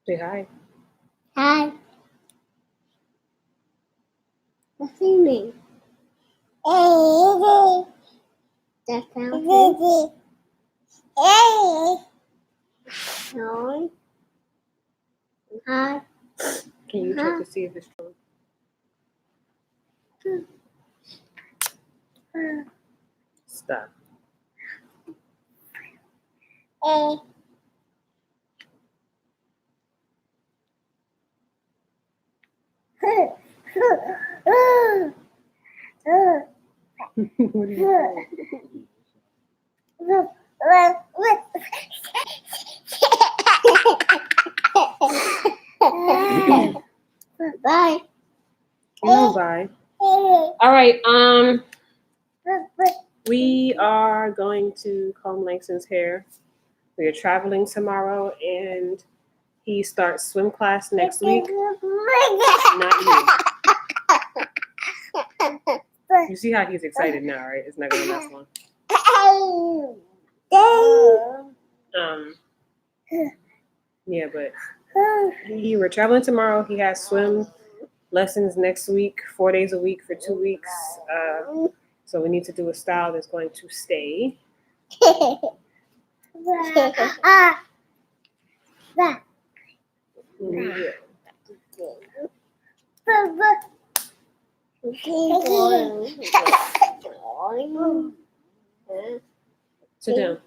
Say hi. Hi. What's your name? That sounds good. No. Hi. Can you check to see if it's strong? Stop. What are you doing? Bye. Bye. All right. We are going to comb Langston's hair. We are traveling tomorrow, and he starts swim class next week. Not you. You see how he's excited now, right? It's not going to last long. Yeah, but we're traveling tomorrow. He has swim lessons next week, 4 days a week for 2 weeks. So we need to do a style that's going to stay. Yeah. Sit down.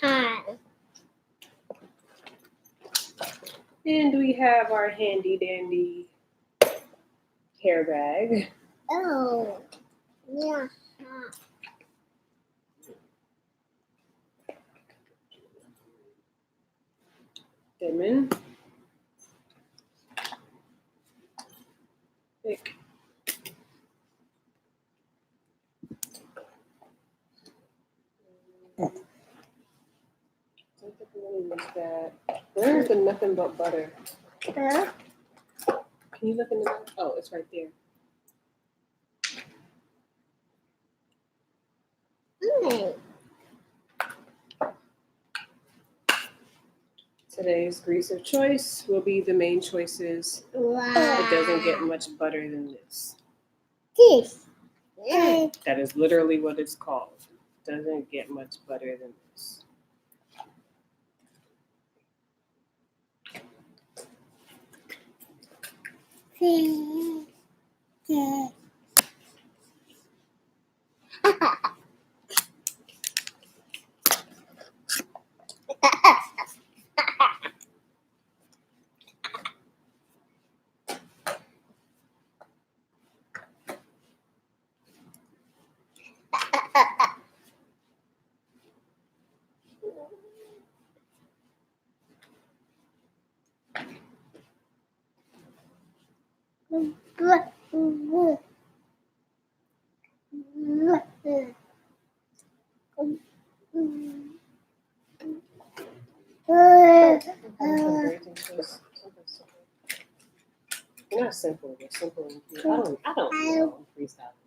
Hi. And we have our handy dandy hair bag. Oh, yeah. Lemon. Thick. Where's the nothing but butter? Huh? Can you look in the back? Oh, it's right there. Today's grease of choice will be the main choices. Wow. It doesn't get much butter than this. This. That is literally what it's called. Doesn't get much butter than this. You're not simple. You're simple. I don't know. I'm freestyling.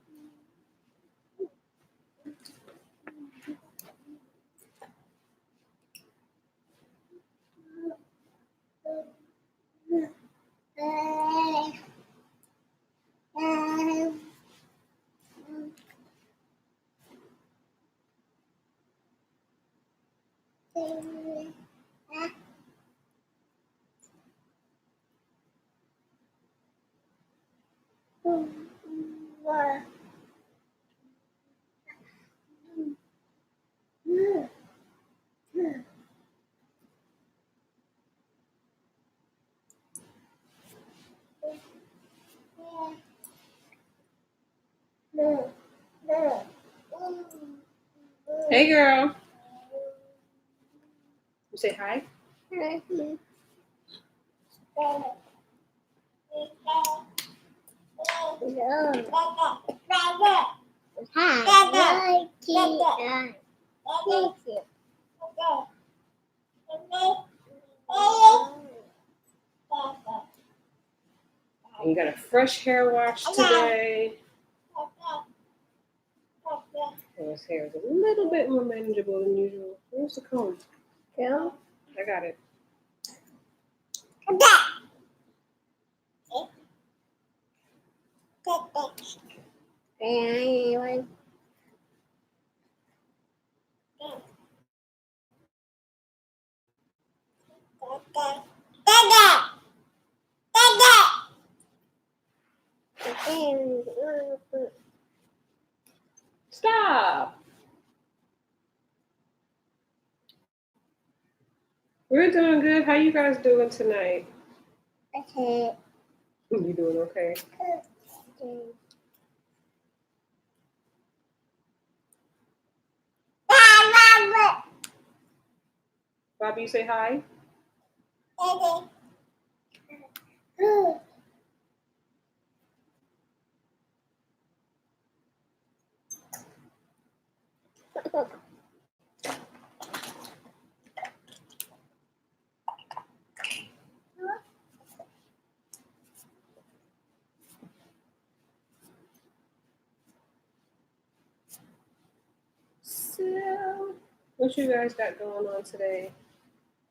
Hey, girl. You say hi? You got a fresh hair wash today. So his hair is a little bit more manageable than usual. Where's the comb? Yeah. I got it. And Stop. We're doing good. How you guys doing tonight? okay. You doing okay? Bobby, you say hi. So, what you guys got going on today?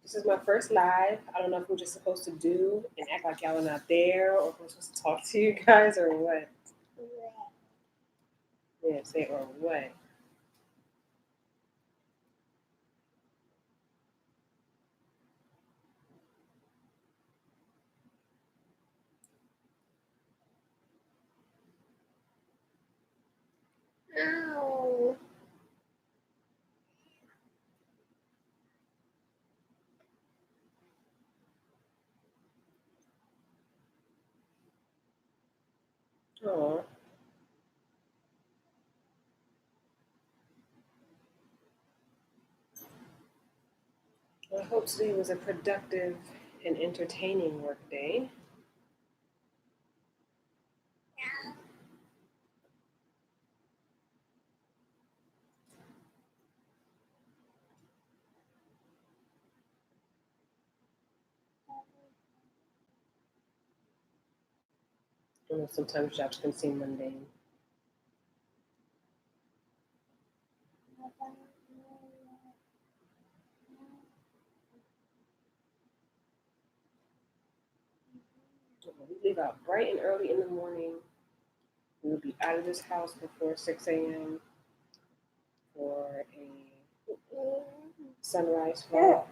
This is my first live. I don't know if I'm just supposed to do and act like y'all are not there, or if I'm supposed to talk to you guys, or what. Yeah, say or what. Ow. Oh, I hope today was a productive and entertaining work day. I know sometimes jobs can seem mundane. We leave out bright and early in the morning. We'll be out of this house before 6 a.m. for a sunrise flight.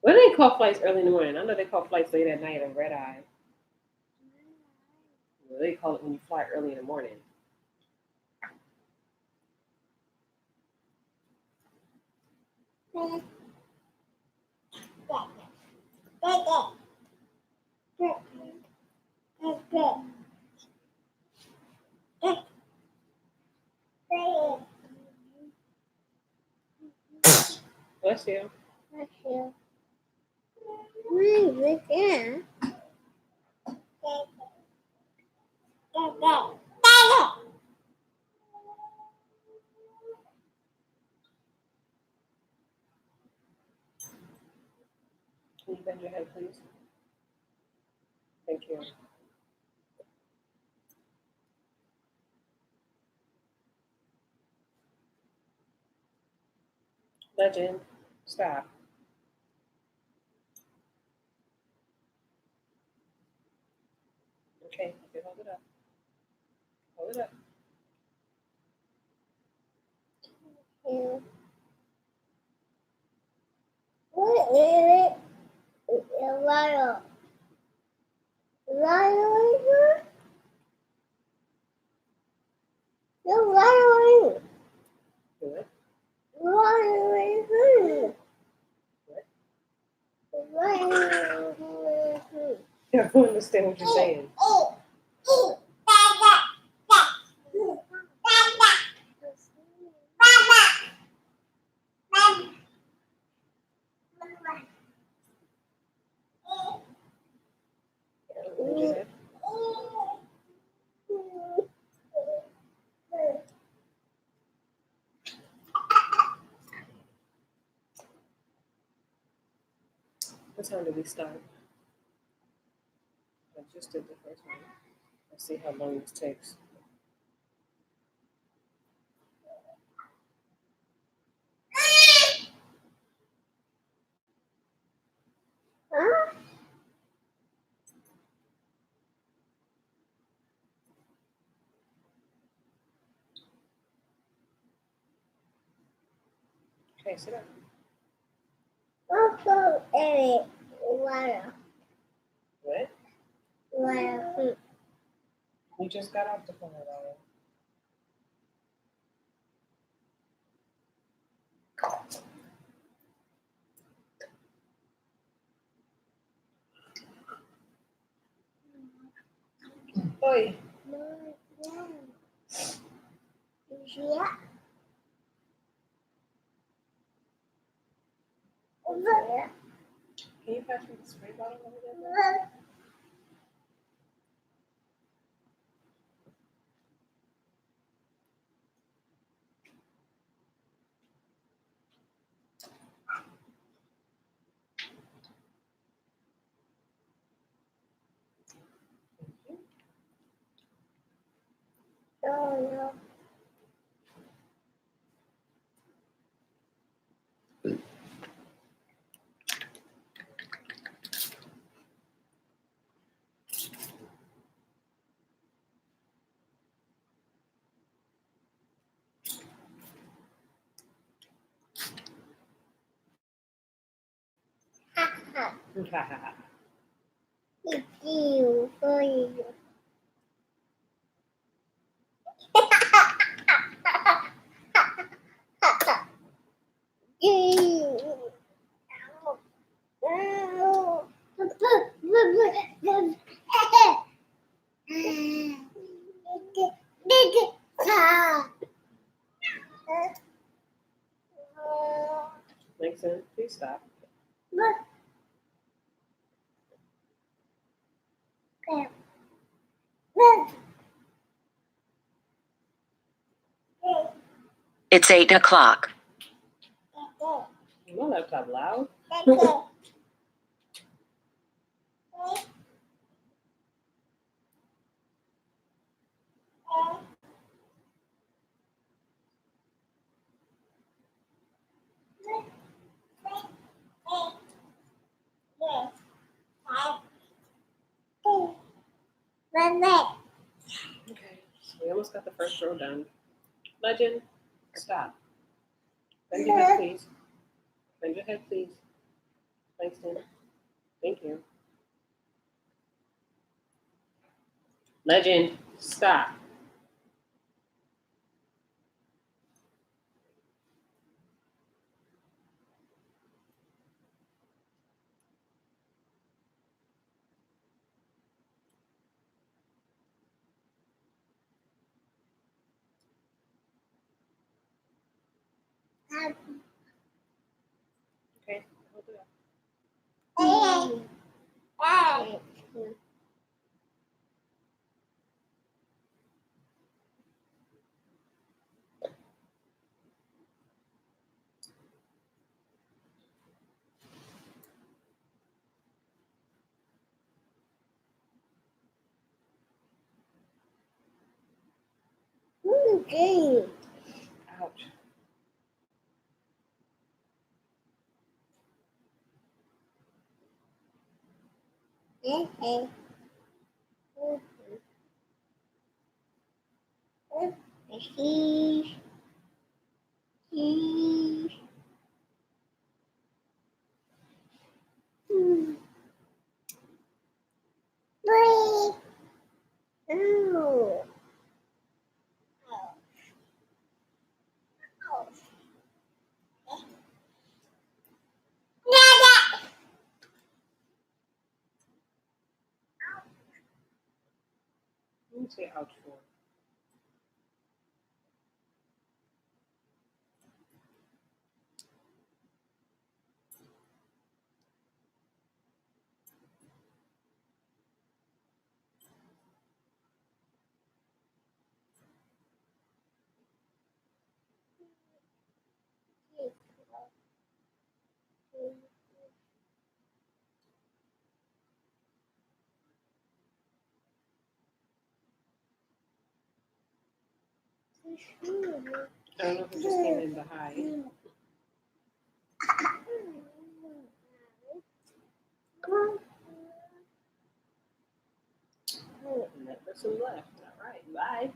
What do they call flights early in the morning? I know they call flights late at night a red eye. Well, they call it when you fly early in the morning. Bless you. Can you bend your head, please? Thank you. Legend, stop. Okay, hold it up. Hold it up. What is it? Lion. Lion. You're lion. Good. Lion. What? Lion. I don't understand what you're saying. Bend your head. What time did we start? I just did the first one. Let's see how long this takes. Okay, sit up. Also, Eric, water. What? Water. We just got off the phone with all. Oi. Yeah. Can you pass me the spray bottle over there? Oh, no. It's you for you. Langston, please stop. It's 8 o'clock. My laptop loud. Okay, so we almost got the first row done. Legend, stop. Bend your head, please. Bend your head, please. Langston, thank you. Legend, stop. Okay, hold it up. Ouch. Let me say ouch for. I don't know if it just came in behind. And that person left. All right, bye.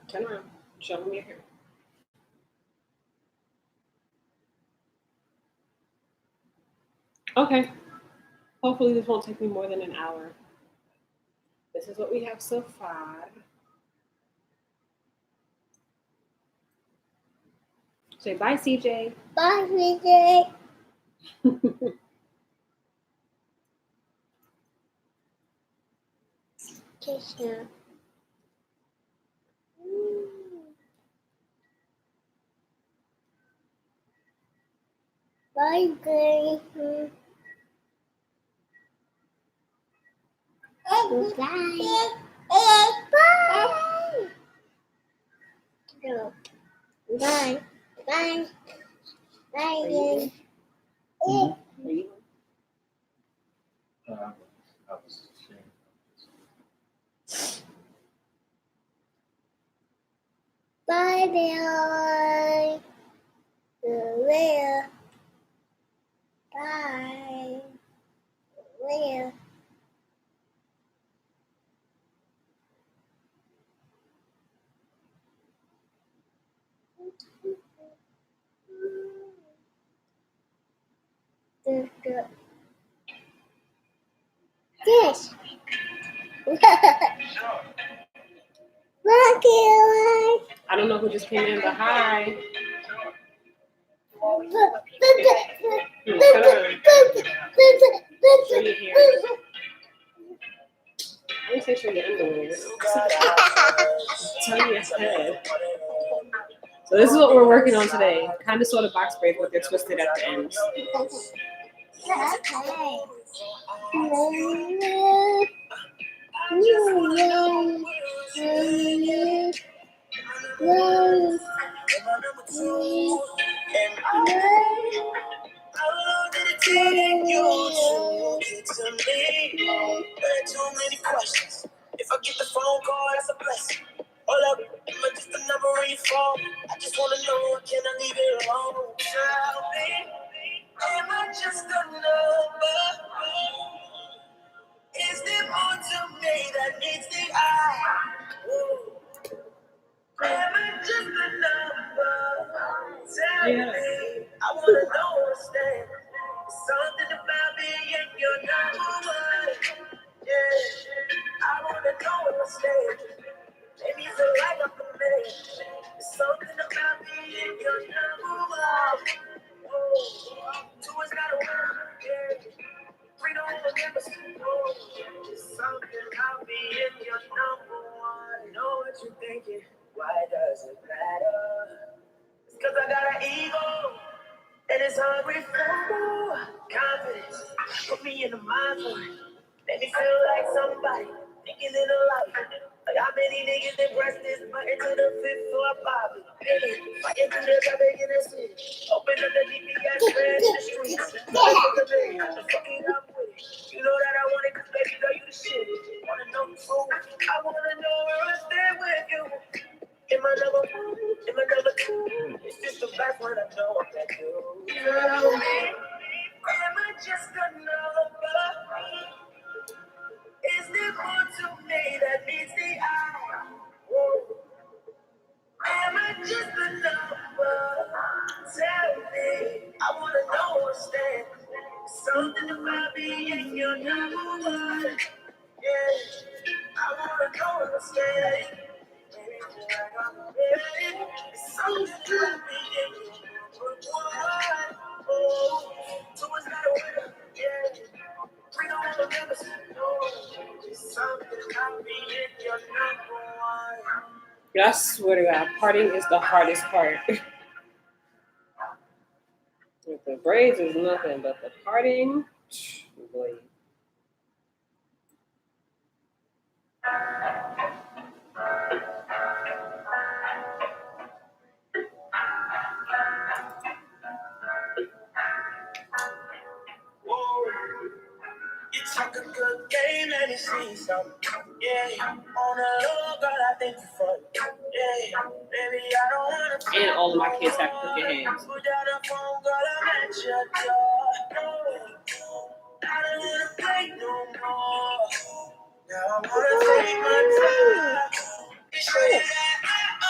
Turn around. Show me your hair. Okay. Hopefully this won't take me more than an hour. This is what we have so far. Say bye, CJ. Bye, CJ. Kiss her. Bye, Granny. Bye. Bye. No. Bye. Bye. Bye again. Are you? I was Bye, Bill. Will. Bye. Will. This. Look you. I don't know who just came in, but hi. Turn around. Show your hair. I didn't say show your underwear. Turn your head. So this is what we're working on today. Kind of sort of box braids, but they're twisted at the ends. too many questions. If I get the phone call, that's a blessing. Hold up, am I just a number on your phone? I just wanna know, can I leave it alone? Tell me, am I just a number? Is there more to me that needs the eye? Ooh. Am I just a number? Tell me, I wanna know what's there. Something about me and you're number one. Yeah, I wanna know what's there. Maybe you feel like I'm the man. There's something about me and you're number one. Oh, two is not a word. Yeah, three don't remember. Oh, there's something about me and you're number one. I know what you're thinking. Why does it matter? It's 'cause I got an ego. And it's hungry for more confidence. Put me in the mind for it. Make me feel like somebody thinking in a life. Like how many niggas that press this button to the fifth floor Bobby. Fighting through the traffic in the city. Open up the GPS, spread in the streets. I'm fucking up with it. You know that I want it 'cause baby girl you the shit. Wanna know the truth? I wanna know where I stand with you. In my number one, in my number two, it's just the best one I know I can do. Tell me, am I just a number? Is there more to me that meets the eye? Woo. Am I just a number? Tell me, I wanna know what's there. Something about me and you're number one. Yeah, I wanna know what's there. I swear to God, parting is the hardest part. With the braids is nothing, but the parting, boy. You talk a good game, let me see something. Yeah, on the low, girl, I think you're funny. Yeah, baby, I don't wanna. And all of my kids have crooked hands. Put down the phone, girl, I'm at your door. I don't wanna play no more. Now I wanna take my time. Be sure that I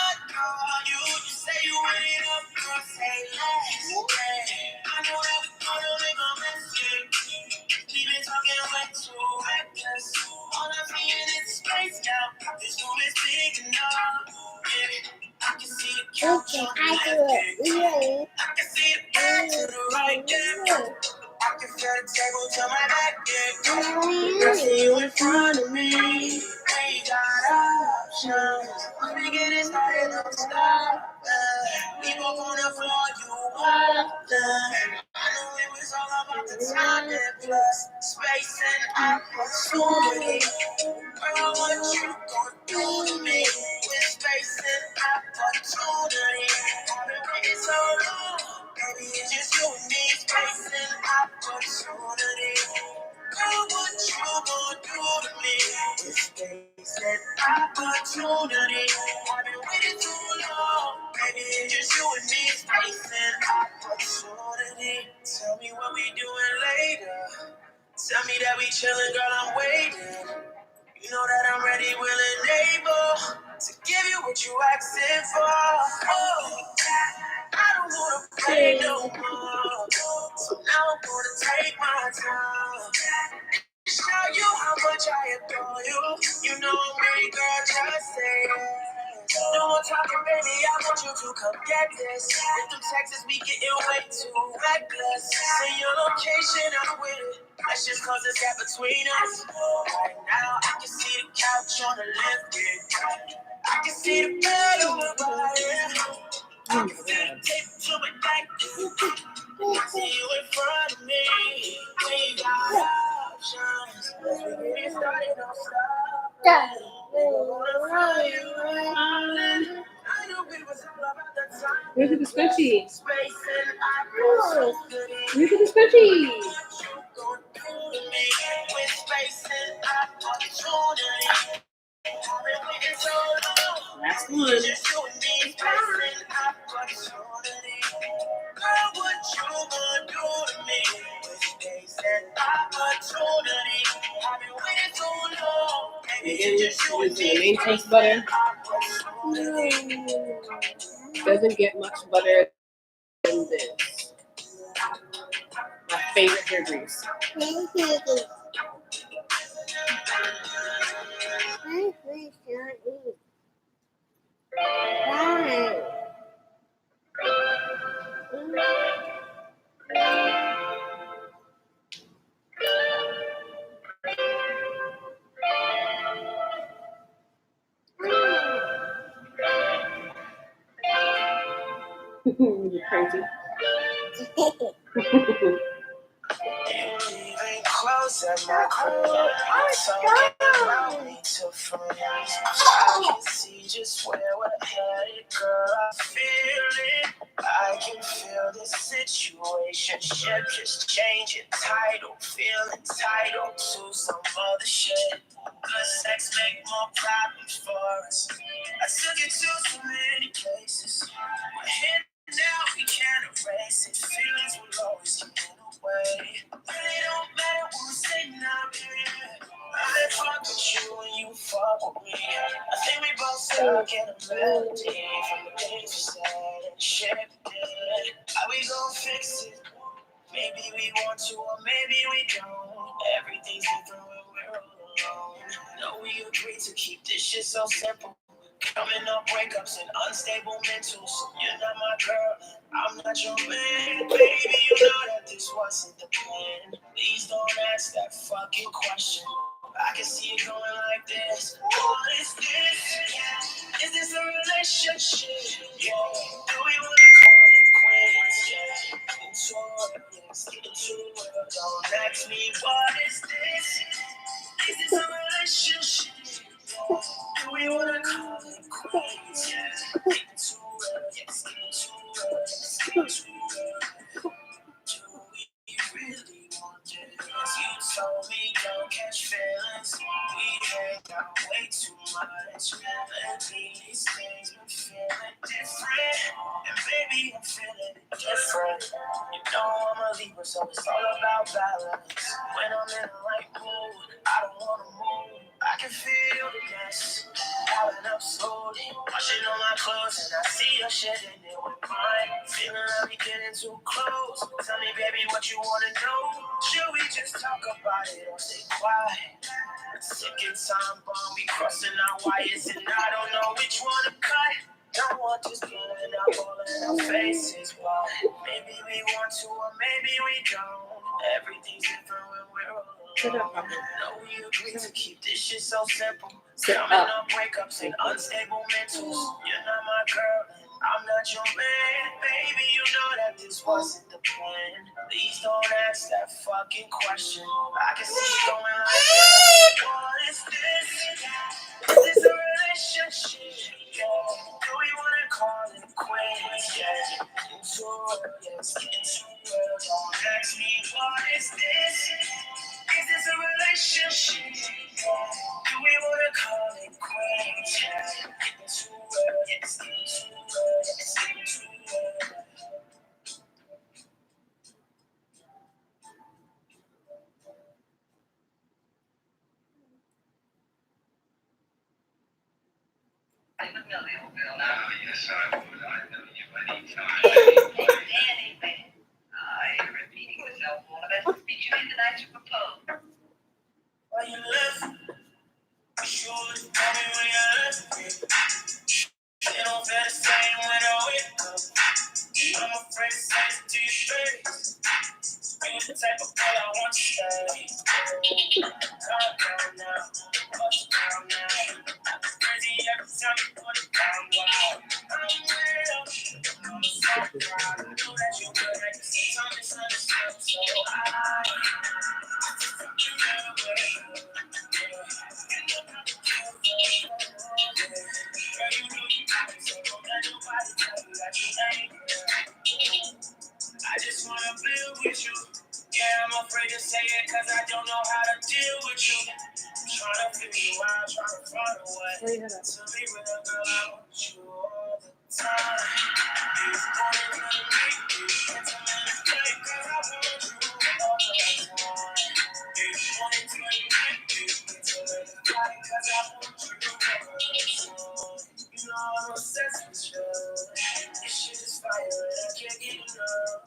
up. Yeah. I can see the couch Okay, on the I left, do it. yeah. Really? I can see the bed to the right, yeah. I can feel the table to my back, yeah. I see you in front of me. We got options. When we get it started, don't stop. We both on the floor, you walked. I know it was all about the time and plus space and opportunity. Girl, what you gonna do to me with space and opportunity? I've been waiting so long. Baby, it's just you and me, space and opportunity. Girl, what you gonna do to me with space and opportunity? I've been waiting too long. Baby, it's just you and me, space and opportunity. Tell me what we doing later. Tell me that we chillin', girl, I'm waiting. You know that I'm ready, willing, able to give you what you asking for. Oh, I don't wanna play no more. So now I'm gonna take my time. Show you how much I adore you. You know me, girl, just say yes. No more talking, baby, I want you to come get this. With them Texas, we getting way too reckless. Say your location, I'm with it. Let's just cause this gap between us. Right now, I can see the couch on the left, yeah. I can see the bed on my body. I can see the tape to my back. I see you in front of me. We got options. Let's get it started, don't stop. We gonna fly you island. I know it was all about the time. Look at the scrunchie. Space and opportunity. Look at the scrunchie. What you gonna do to me with space and opportunity? I've been waiting so long. Last one. Just you and me, space and opportunity. Girl, what you gonna do to me with space and opportunity? I've been waiting too long. Maybe Again, it's just you and using the me, main space toast butter. and opportunity. Doesn't get much butter than this. My favorite hair grease. You're crazy. Leaving clothes at my crib, talking about me to friends. I can see just where we're headed, girl. I feel it. I can feel the situation just changing title, feeling entitled to some other shit. Good sex make more problems for us. I took it to so many places. We're here now, we can't erase it. Feelings will always get in the way. Really don't matter what we say now, baby. I fuck with you and you fuck with me. I think we both stuck in a melody from the things we said and shit. How we gon' fix it? Maybe we want to, or maybe we don't. Everything's different when we're all alone. No, we agreed to keep this shit so simple. Coming up breakups and unstable mentals. You're not my girl, I'm not your man. Baby, you know that this wasn't the plan. Please don't ask that fucking question. I can see it going like this. What is this? Is this a relationship? Yeah. Do we wanna call it quits? Yeah. Into it, yes, get into it. Don't ask me what is this? Is this a relationship? Yeah. Do we wanna call it quits? Yeah. Get into it, yes, get into it. Yes, get into it. Do we really want this? You told me don't catch feelings. We hang out way too much. Lately these things been feeling different. And baby, I'm feeling different. You know I'm a Libra, so it's all about balance. When I'm in the right mood, I don't wanna move. I can feel the mess piling up slowly. Washing all my clothes and I see your shit in it with mine. Feeling like we getting too close. Tell me, baby, what you wanna know? Should we just talk about it or stay quiet? Second time bomb, we crossing our wires, and I don't know which one to cut. Don't want this blowing up all in our faces, but maybe we want to, or maybe we don't. Everything's different when we're all alone. No, we agree to keep this shit so simple. Coming up breakups and unstable mentals. You're not my girl, and I'm not your man. Baby, you know that this wasn't the plan. Please don't ask that fucking question. I can see you going like this. What is this? Is this a relationship? Yeah. Do we wanna call it quits? Yeah. Into it, yes, into it. Don't ask me what is this? Is this a relationship? Yeah. Do we wanna call it quits? Yeah. Into it, yes, into it, yes, into it. Yes, I would. I know you anytime. Anything. I am repeating myself. All of us speak to me tonight to propose. Why you left? You should tell me when you left me. It don't feel the same when I wake up. I'm afraid to say it to your face. You the type of girl I want to stay. Calm down now. Bust down now. Crazy every time you put it down. Wow. I'm real. I'm so proud. I know that you good at the same time. It's understood. So I just you never will. Girl, you know you got me, so don't let nobody tell you that you ain't real. I just wanna build with you. Yeah, I'm afraid to say it cause I don't know how to deal with you. I'm trying to figure you out, trying to find a way. To be real, girl, I want you all the time. You want it to me, it's a mistake cause I want you all the time. You want it to me, it's a mistake cause I want you all the time. You know I'm obsessed with you. This shit is fire and I can't get enough.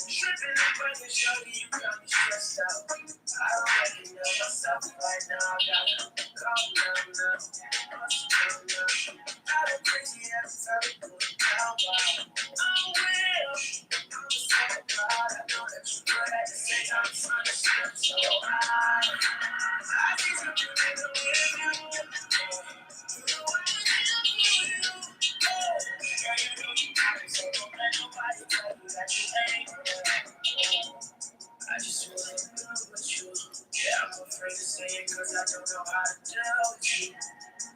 Tripping up on your shoulder, you got me stressed out. I don't recognize myself right now. I gotta calm down now. Bust down now. I go crazy every time you put it down. Wow. I'm real. I'm so proud. I know that you're good at the same time. It's understood. So I see something in the way you. You know what I do. Girl, you know you got it, so don't let nobody tell you that you ain't real. I just wanna deal with you. Yeah, I'm afraid to say it cause I don't know how to deal with you.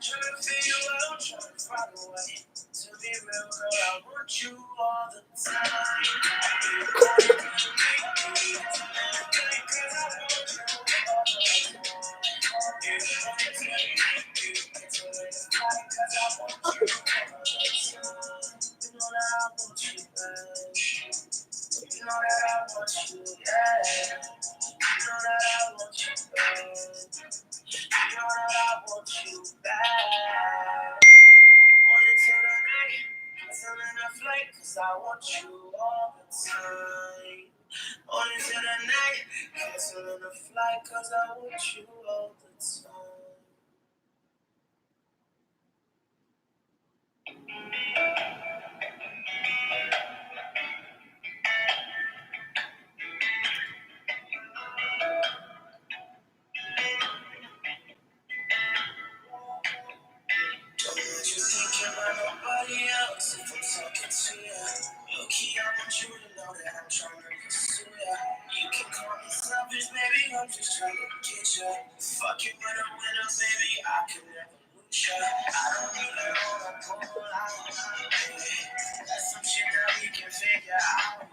Trying to figure out, trying to find a way. To be real, girl, I want you all the time. You want it to me, it's a little thing cause I want you all the time. You want it to me, it's a little thing cause I want you all the time. You know that I want you, babe. You know that I want you, yeah. You know that I want you, babe. You know that I want you back. On into the night, canceling a flight, cause I want you all the time. On into the night, canceling a flight, cause I want you all the time. Don't let you think about nobody else if I'm talking to you. Low-key, I want you to know that I'm trying to pursue ya. You can call me selfish, baby, I'm just trying to get ya. Fucking with a winner, baby, I can never lose ya. I don't even wanna pull out. That's some shit that we can figure out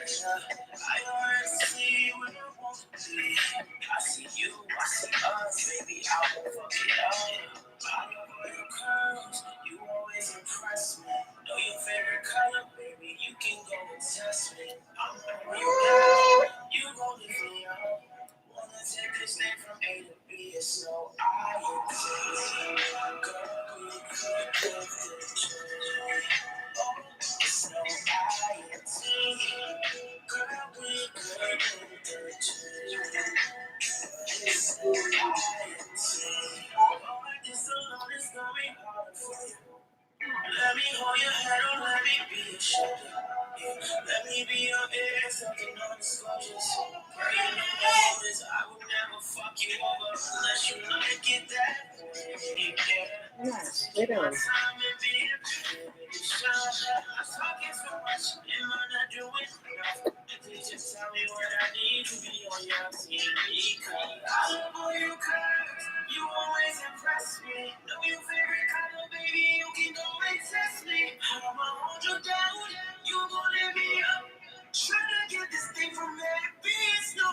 later. I already see what I want to be. I see you, I see us, baby, I won't fuck it up. I love all your curves, you always impress me. Know your favorite color, baby, you can go and test me. I'm on you down, you gon' leave me out. Wanna take this thing from A to B, it's no I and T. Girl, we could get this journey. Oh, it's no I and T. Girl, we could get this journey. It's no I and T. never fuck you over unless you like it that way. Yeah. Yes, sit down. Time and be a bitch. I'm talking so much, am I not doing enough? Please just tell me what I need to be on your team. Because I love all your curves, you always impress me. Know your favorite color, baby, you can go and test me. I'ma hold you down, you gon' let me up. Tryna get this thing from there, it's no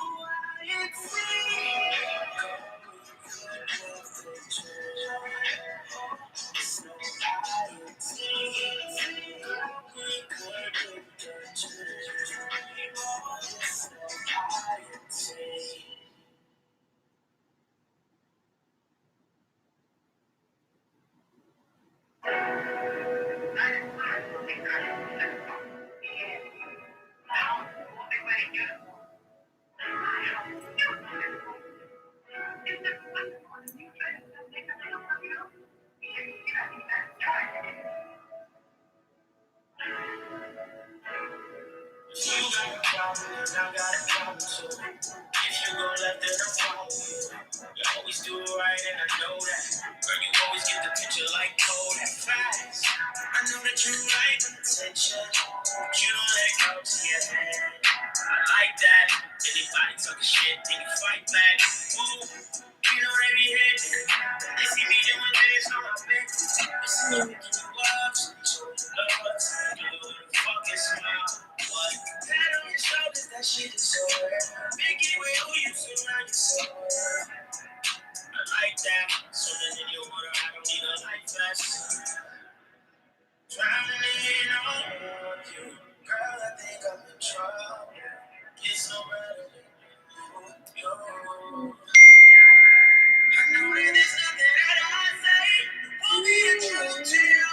You got a problem, and I got a problem too. If you go left, then I'm following you. You always do it right, and I know that. Girl, you always get the picture like cold and fast. I know that you like attention, but you don't let it go to your head. I like that. Anybody talking shit, then you fight back. Ooh, you know they be hitting. They see me doing this on my bed. They see me picking you up, so you love us. You fucking smile. What? Pat on your shoulders, that shit is so rare. Make it with who you surround yourself. I like that. Swimming in your water, I don't need a life vest. Drowning in all of you. Girl, I think I'm in trouble. It's so better than you. I know that there's nothing that I say won't be the truth to you.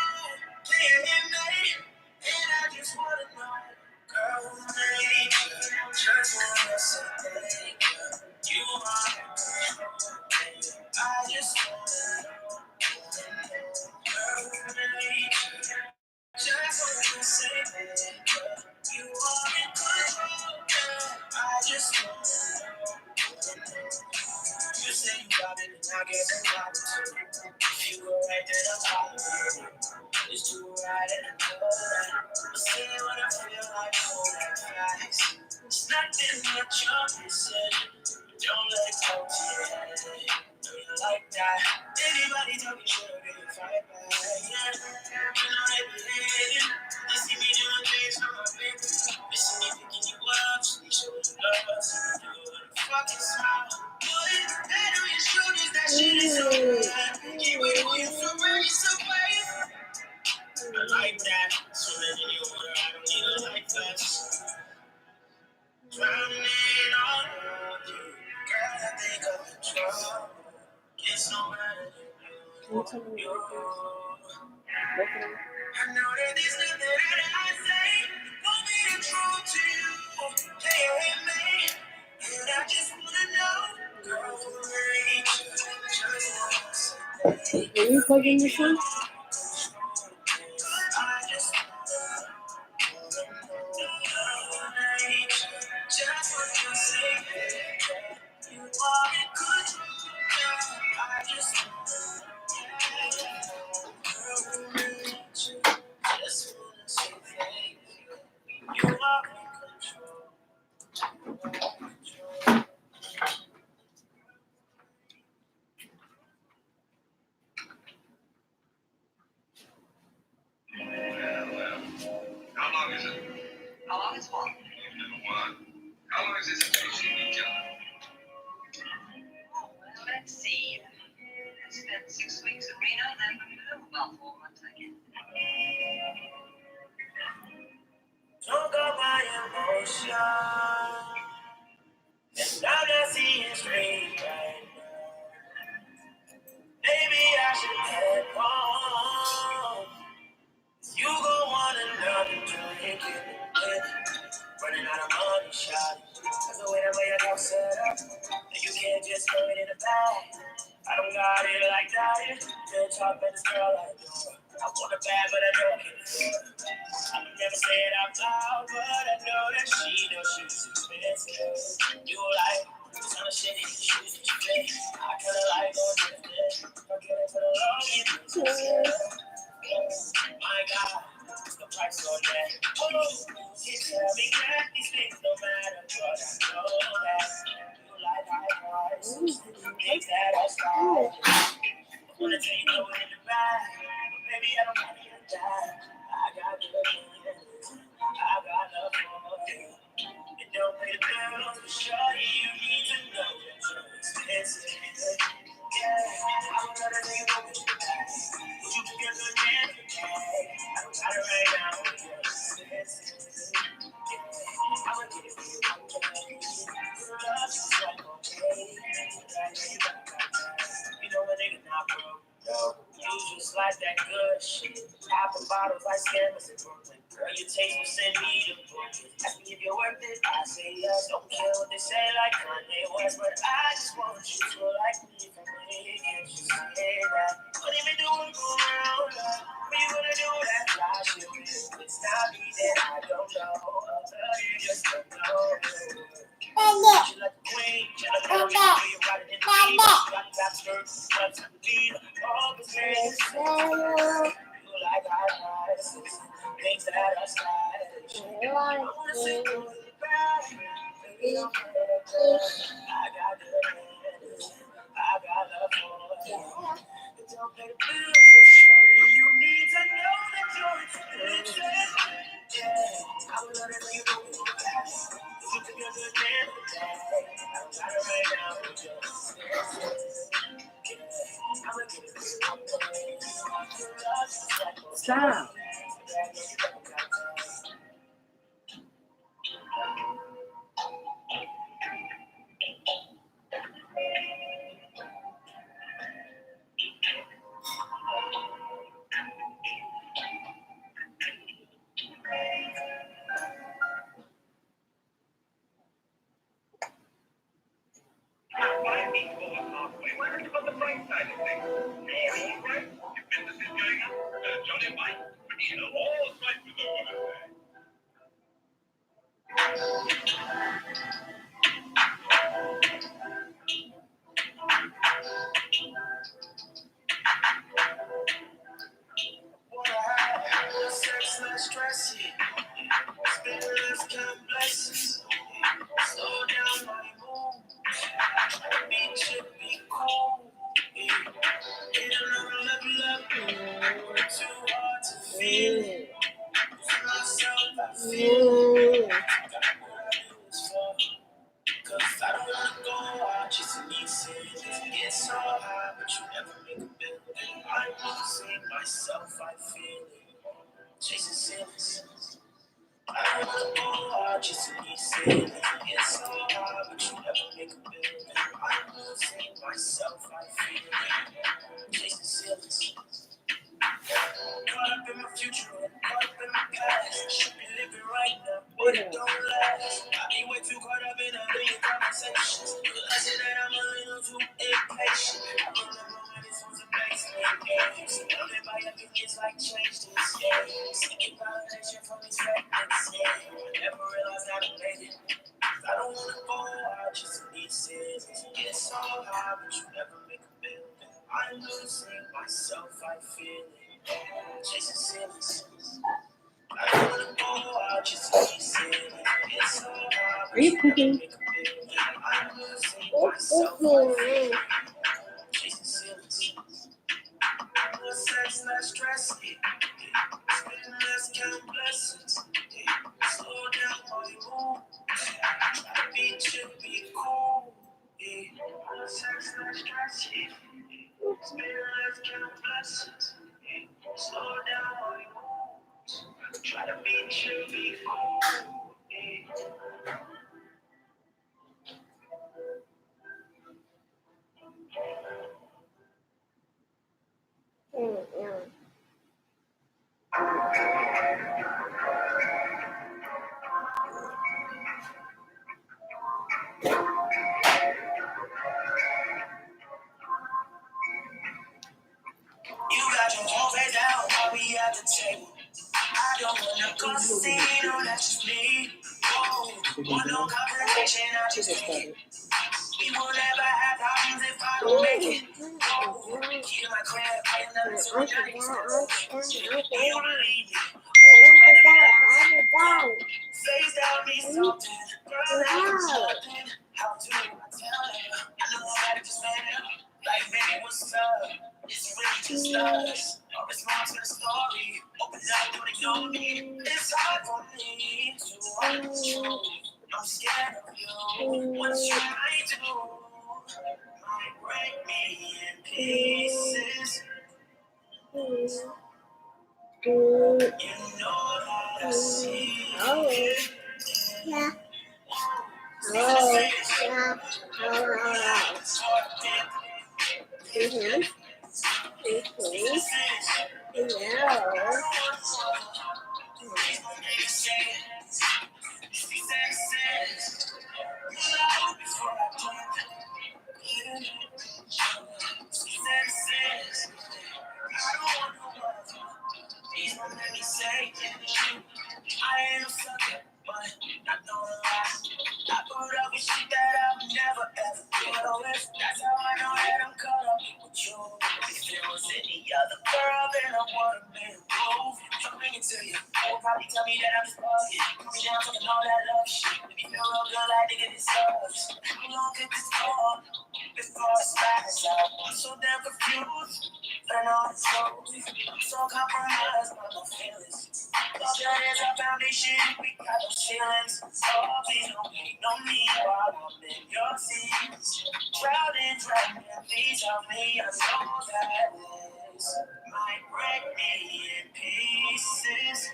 Can't get made, and I just wanna know, girl, who made you? Just wanna say thank you. You are the control, baby. I just wanna know, girl, who made you? Just wanna say thank you. You are in control, girl. I just wanna know. You say you got it, and I guess I got it too. If you go right, then I'll follow you. Just do it right, and I know that. I say what I feel like, hold that fast. It's nothing that you're missing. Don't let it go to your head. Do you like that? Anybody talking shit, or do you fight back? Yeah, you know they be hating. They see me doing things for my baby. They see me picking you up, so they show you love. So you do it, fucking smile. That on your shoulders, that shit is so bad. Keep it on you, so bad, you so brave. I like that. Swimming in your water, I don't need a life vest. Drowning in all of you. Girl, I think I'm in trouble. It's no matter than you. I know that there's nothing that I say won't be the truth to you. Hey, hey, man. And I just wanna know, girl, who made you? Just wanna say thank you. Are you plugging this in? I just wanna know, who made you? Just wanna say thank you. You are in control, girl. I just wanna know, girl, who made you? Just wanna say thank you. You are in control. How long is it? How long is what? Number one. How long is this until you see me, John? Oh, well, let's see. I spent 6 weeks in Reno, then about 4 months, I guess. Don't go by emotion. And I'm not seeing straight right now. Maybe I should head home. You gon' want another drink in the running out of money, shot. That's the way I got set up. And you can't just throw it in the bag. I don't got it like that. Good talk, but this girl I know. I want it bad, but I don't get it. I would never say it out loud, but I know that she knows she's expensive. You like, so Tryna shake the shoes with your face. I kinda like going to the forget it for the long you. My God, what's the price on that? Oh, you tell me that these things no matter what. I know that you like high prices, things that I style. I wanna take you in the ride, but baby I don't wanna get that. I got good hands, I got love for you. It don't pay the bills, but surely you need to know that you're expensive. Yeah, I would rather take you over to the back. Would you be a good man for that? I don't got it right now, but you're expensive. Yeah, I would get it for you one day. Your love is like okay. I know you got that. You know a nigga not broke. No, you just like that good shit. Apple bottles like scammers in Brooklyn. Girl, your taste will send me to Brooklyn. Ask me if you're worth it. I say yes. Don't care what they say like Kanye West, but I just want you to like me from me. Can't you say that? What even doing go around? What you gonna do that fly shit with? It's not me that I don't know. You just don't know. She like the queen, she like the queen, you got it in the beat. You got the top skirt, got the lead. All the things you like high prices, things that are stylish. I wanna see you in the back, baby, don't play that girl. I got good hands, I got love for you. It don't pay the bills, but surely you need to know that you're expensive. Yeah, I would love to see you go in the back. You could be a good man for that. I don't got it right now, but you're expensive. Yeah, I'ma give it to you one day. Your love is like a Stop. Five people are halfway. Where's about the bright side of things? You're all right. Your business is going up. Johnny Mike, you know, all spices over there. The sex less stressy, spend less complexes. Slow down my mood, be chip, be cool. Get another level up, work too hard to feel it. Losing myself, I feel it. Got what I do is for. Cause I don't wanna go out just to need cities. Get so high, but you never make a building. I'm losing myself, I feel it. Chasing ceilings. I don't wanna go out just to need cities. Get so high, but you never make a building. I'm losing myself, I feel it. Chasing ceilings. Caught up in my future and caught up in my past. Should be living right now, but it don't last. I be way too caught up in a million conversations. Realizing that I'm a little too impatient. I remember when this was a basement game. Surrounded by opinions like change this game. Seeking validation from these fragments, yeah. I never realized how to make it. I don't wanna go out just to be serious. Get so high, but you never make a building. I'm losing myself, I feel it. Chasing ceilings. I don't wanna go out just to be serious. Get so high, but Are you you never pooping? make a building. I'm losing myself, I feel it. Chasing ceilings. More sex, less stress. Spend less, count blessings. Slow down my mood. Try to be chill, be cool. More sex, less stress. Spend less, count blessings. Slow down my mood. Try to be chill, be cool. You got your whole head down while we at the table. I don't wanna cause a scene, no, that's just me. Oh, want no confrontation, I just take it. We will never have problems if I don't make it. Key to my crib, I am never too nice. They don't believe me. Face down me something. Girl, that's nothing. How do I tell them? I know I gotta just let them. Like, baby, what's up? It's really just us. No response to the story. Open up, don't ignore me. It's hard for me to understand. I'm scared of you. What you might do might break me in pieces. You know that I see it. Yeah. Please don't let me say it. I am something, but not gonna lie. I put up with shit that I would never ever deal with. That's how I know that I'm caught up with you. If it was any other girl, then I would've made a move. I'll bring it to you. They'll probably tell me that I'm just bugging. Put me down talking all that love shit. Make me feel real good like nigga this sucks. How long could this go on before I smash out? I'm so damn confused. I know it's so I'm so compromised by my feelings. Love that is our foundation, we got no ceilings. Oh, please don't hate on me while I'm in your seats. Drowning, please help me. I know that this might break me in pieces.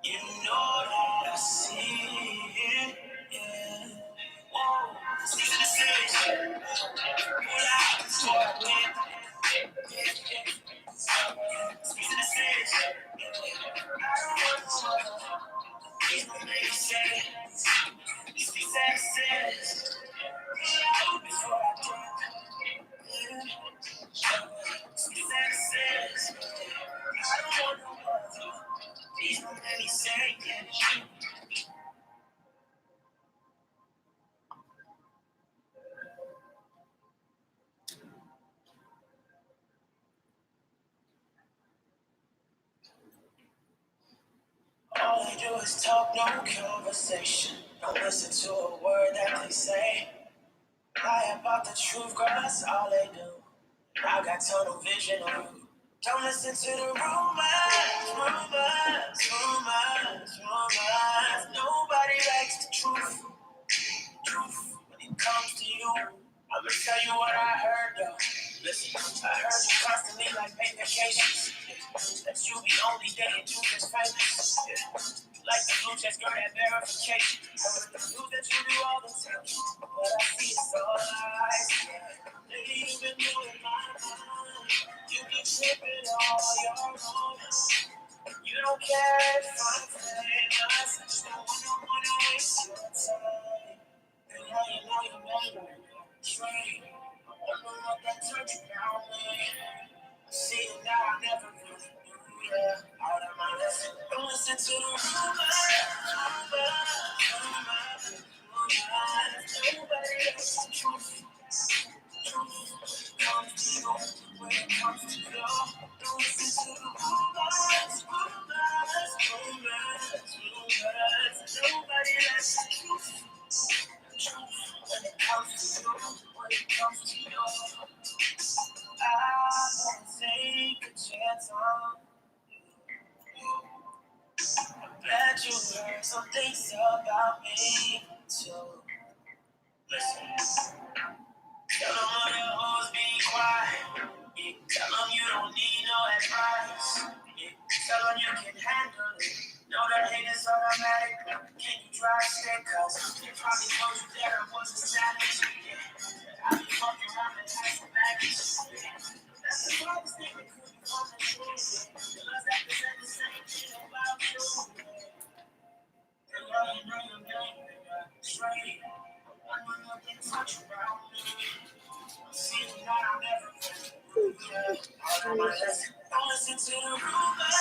You know that I see it, yeah. Whoa, see the decision. Pull out, so I win. Speak to the stage. I don't want to please don't make me say these things that it says. Out before I do. Speak that it says. I don't want to please don't make me say it. All they do is talk, no conversation. Don't listen to a word that they say. Lie about the truth, girl, that's all they do. I got tunnel vision on you. Don't listen to the rumors. Nobody likes the truth when it comes to you. I'ma tell you what I heard though. Listen, I heard you constantly like pay vacations. That you be only dating you just famous. Like the blue checks, girl, that verification. I heard the news that you do all the time. But I see it's all lies. Lately you've been doing my mind. You be tripping all your own. You don't care if I'm famous. I just don't wanna waste your time. And now you know you made me straight. I wonder what that touch about me. See it now, I never really knew, yeah. Out of my lesson, don't listen to the rumors. Nobody else the truth. Comes to you when it comes to you. Don't listen to the rumors. Nobody likes the truth. When it comes to you, when it comes to you. I won't take a chance on you. I bet you heard some things about me too. Listen. Tell them all the hoes be quiet. Yeah. Tell them you don't need no advice. Yeah. Tell them you can handle it. Know that hate is automatic. Can you try to stay? Cause they probably told you that I was a savage. Yeah. I be fucking around and had some baggage. Yeah. That's the hardest thing that could be coming true. Yeah. Cause that is the same thing about you. Yeah. And you know your name, nigga. Straight. I know nothing touch around me. See it now, I never will. Don't listen to the rumors.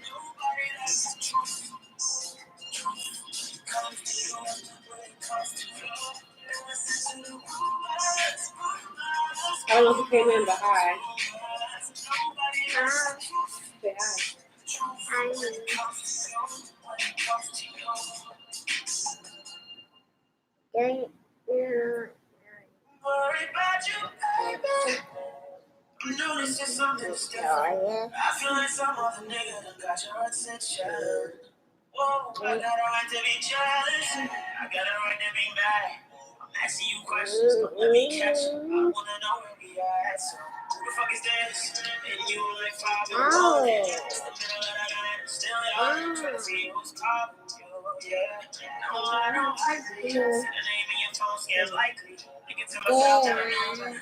Nobody likes the truth. I don't know if you came in, but hi. Say hi. Worry about you, baby. I'm noticing something's different. I feel like some other nigga done got your attention. Whoa, I got a right to be jealous. I got a right to be mad. I'm asking you questions, but let me catch you. I wanna know where we at. So, who the fuck is this? And you like 5 years old. It's the middle of the night. Still young. Trying to see who's calling you. Yeah. No, I don't like it. See the name in your phone, scared likely. Thinking to myself, I don't know.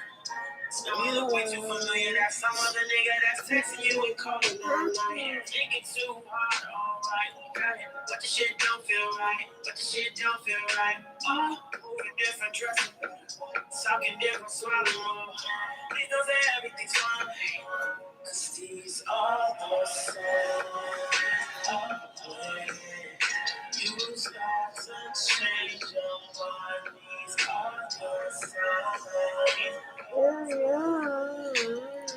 So you look way too familiar. That's some other nigga that's texting you and calling all night. Thinking too hard, alright. But the shit don't feel right. But the shit don't feel right. Oh, moving different dressing. Talking different, swallowing more. Please don't say everything's fine. Cause these are the signs of when you start to change your mind. These are the signs.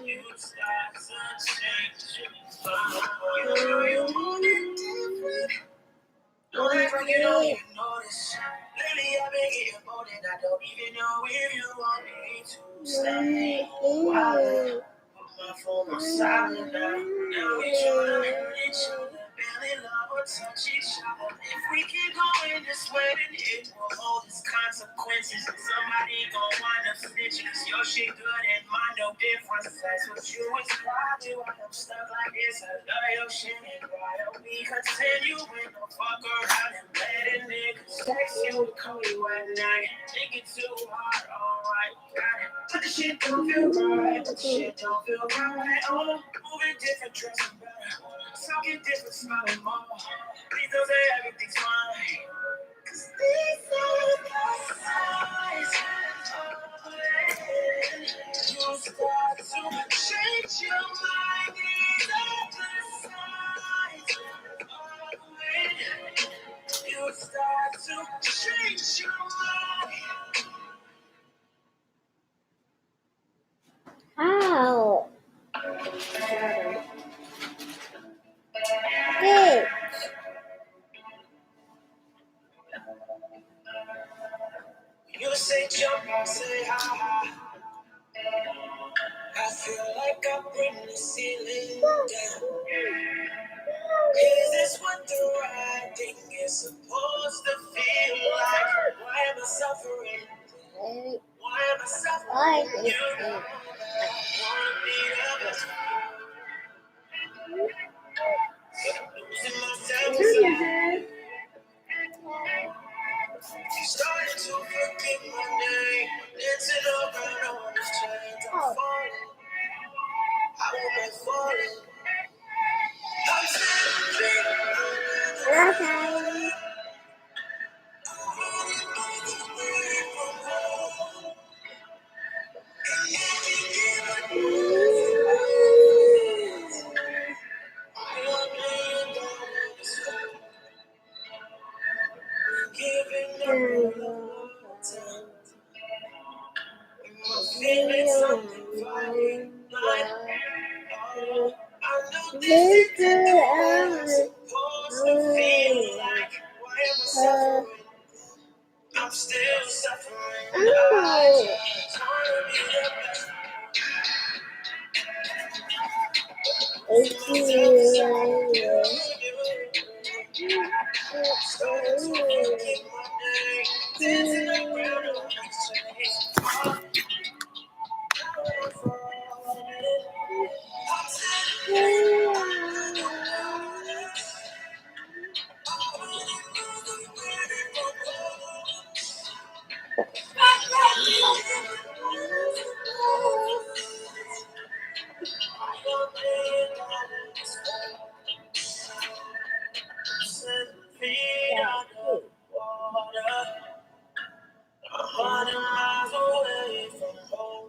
You start to change your mind. You want it different. Don't act like you don't even notice. Lately I've been getting more than I don't even know if you want me to stay. Wow. Put my phone on silent now. Now we tryna hurt each other. Barely love or touch each other. If we keep going this way, then it will hold its consequences. And somebody gon' wind up snitching. Cause your shit good and mine no difference. That's what you ascribe to. I'm stuck like this. I love your shit. And why don't we continue with no fuck around and letting niggas text you and call you at night? Thinking too hard, alright, got it. But the shit don't feel right. But the shit don't feel right. Oh, moving different, dressing better. Talking different, smiling more. Please don't say everything's fine. Cause these are the signs of when you start to change your mind. These are the signs of when you start to change your mind. Ow. Hey. You say jump, I say ha ha. I feel like I bring the ceiling down. Is this what the right thing is supposed to feel like? Why am I suffering? Why am I suffering? You know that I wanna be the best. Losing myself inside. Starting to forget my name. Dancing around on this chains. I'm falling. I won't be falling. I'm Okay. feeling something funny. I know this is what I'm supposed to feel like. Why am I suffering? I'm still suffering. I just wanna be the best. Starting to forget my name. Dancing around on these chains. Feet under water, 100 miles away from home.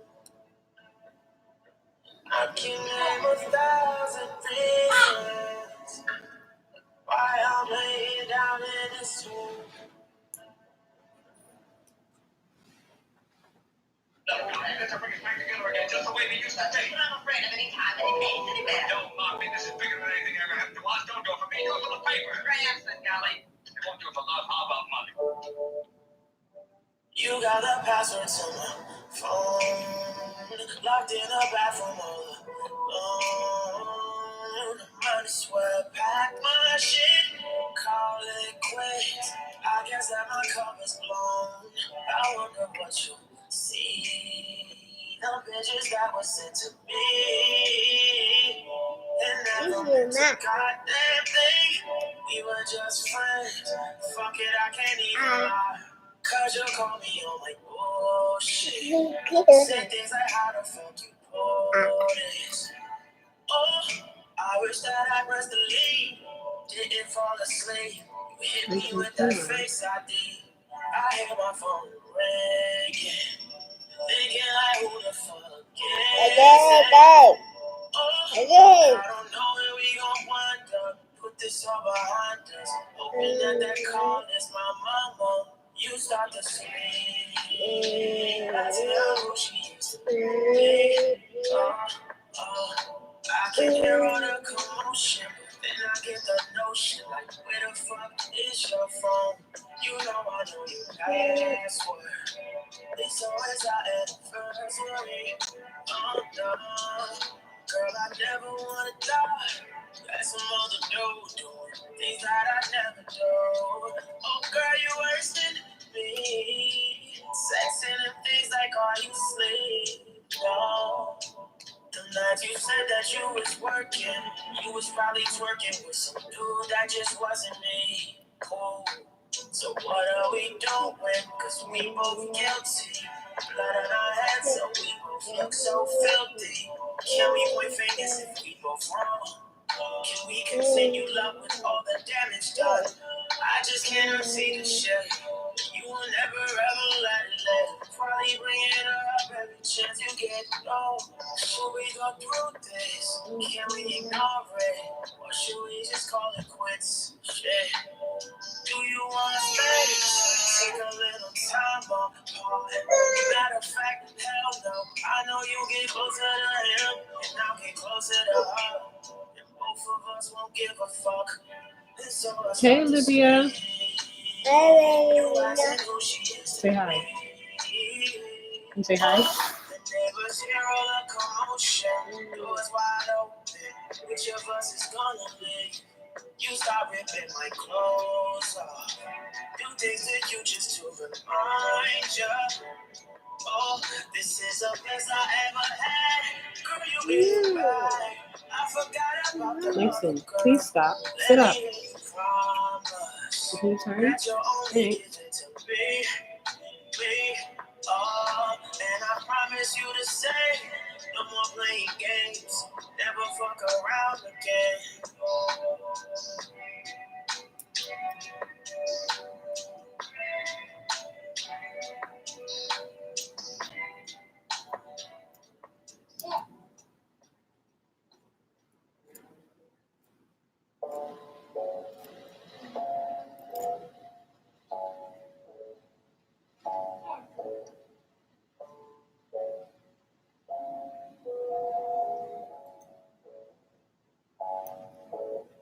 I can name 1,000 reasons why I'm laying down in this room. No, let's bring it back together again, just the way we used to be. But I'm afraid of any time, any place, anywhere. Don't mock me. This is bigger than anything I ever happened to us. Don't do it for me. Do it for the paper. Langston, golly. It won't do it for love. How about money? You got the password to my phone, locked in the bathroom all alone. Might as well pack my shit, call it quits. I guess that my cup is blown. I wonder what you see. The pictures that were sent to me, and never meant a goddamn thing. We were just friends. Fuck it, I can't even lie. Cause you call me on my bullshit. Say things like how the fuck you pull this. Oh, I wish that I pressed delete. Didn't fall asleep. You hit me with that face ID. I hear my phone ringing. Thinking like who the fuck is it? Oh, I don't know where we gon' wind up. Put this all behind us. Hoping that call is my mama. You start to sleep. I tell who she used to be. I can hear all the commotion, but then I get the notion like, where the fuck is your phone? You know I know your password. It's always our anniversary. Oh no, girl, I never wanna die. That's some other dude doing things that I never do. Oh girl, you worse than me. Sexing and things like, are you sleep? No. The night you said that you was working, you was probably twerking with some dude that just wasn't me. Cool. So what are we doing? Cause we both guilty. Blood on our hands, so we both look so filthy. Can we point fingers if we both wrong? Can we continue love with all the damage done? I just can't unsee the shit. You will never ever let it live. Probably bring it up every chance you get. No, should we go through this? Can we ignore it? Or should we just call it quits? Shit. Do you wanna stay? Take a little time off. Matter of fact, hell no. I know you get closer to him, and I'll get closer to her. And both of us won't give a fuck. Hey, Olivia. Say hi. You say hi? The neighbors hear all the commotion. Doors wide open. Which of us is gonna leave? You start ripping my clothes off. Do things that you just to remind you. Oh, this is the best I ever had. Girl, you been back. I forgot about the Langston, please stop. Sit up. promise Can you turn? that you're only Hey. giving to me. Oh, and I promise you to say, no more playing games. Never fuck around again.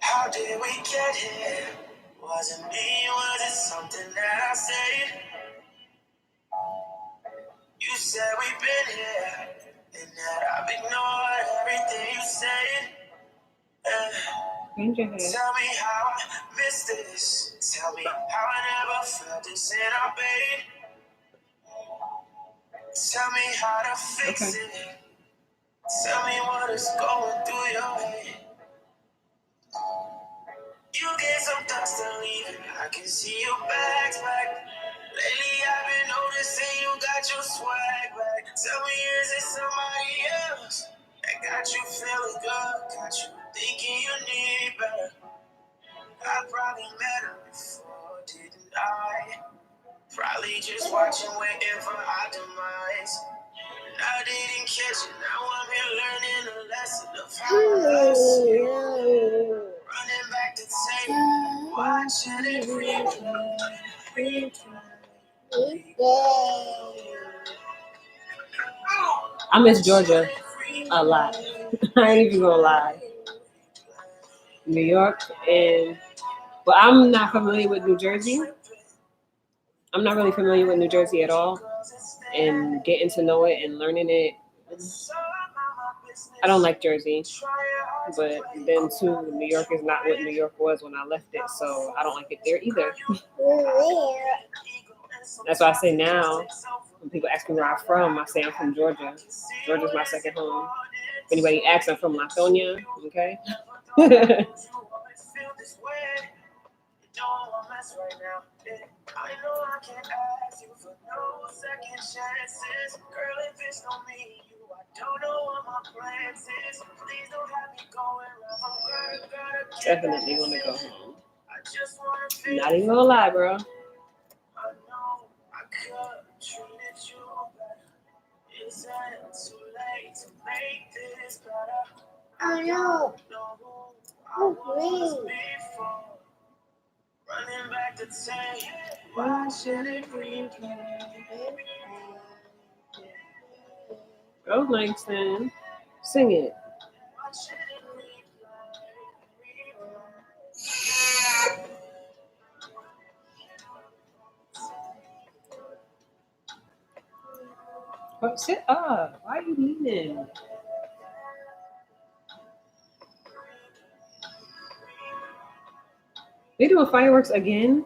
How did we get here? Was it me? Was it something that I said? You said we've been here, and that I've ignored everything you said. Change your head. Tell me how I missed this. Tell me how I never felt this in our bed. Tell me how to fix it. Tell me what is going through your head. You get some dust to leave. I can see your bags back. Lately I've been noticing you got your swag back. Tell me, is it somebody else that got you feeling good? Got you thinking you need better? I probably met her before, didn't I? Probably just watching, waiting for our demise. I didn't catch it, now I'm here learning a lesson of how I lost you. Running back to tape, watching it replay. I miss Georgia a lot. I ain't even gonna lie. New York and but I'm not familiar with New Jersey. I'm not really familiar with New Jersey at all. And getting to know it and learning it, I don't like Jersey. But then too, New York is not what New York was when I left it, so I don't like it there either. That's why I say now, when people ask me where I'm from, I say I'm from Georgia. Georgia's my second home. If anybody asks, I'm from Langston, okay? I know I can't ask you for no second chances. Girl, if it's not me, you, I don't know what my plans is. Please don't have me going wrong. Definitely want to go home. I just want to feel. Not even gonna lie, bro. I know I could treated you better. Is it too late to make this better? Oh no. Know who I was before. Running back to say, why should it replay? Go Langston. Sing it. Why should it replay? Oh, sit up. Why are you leaning? They doing fireworks again?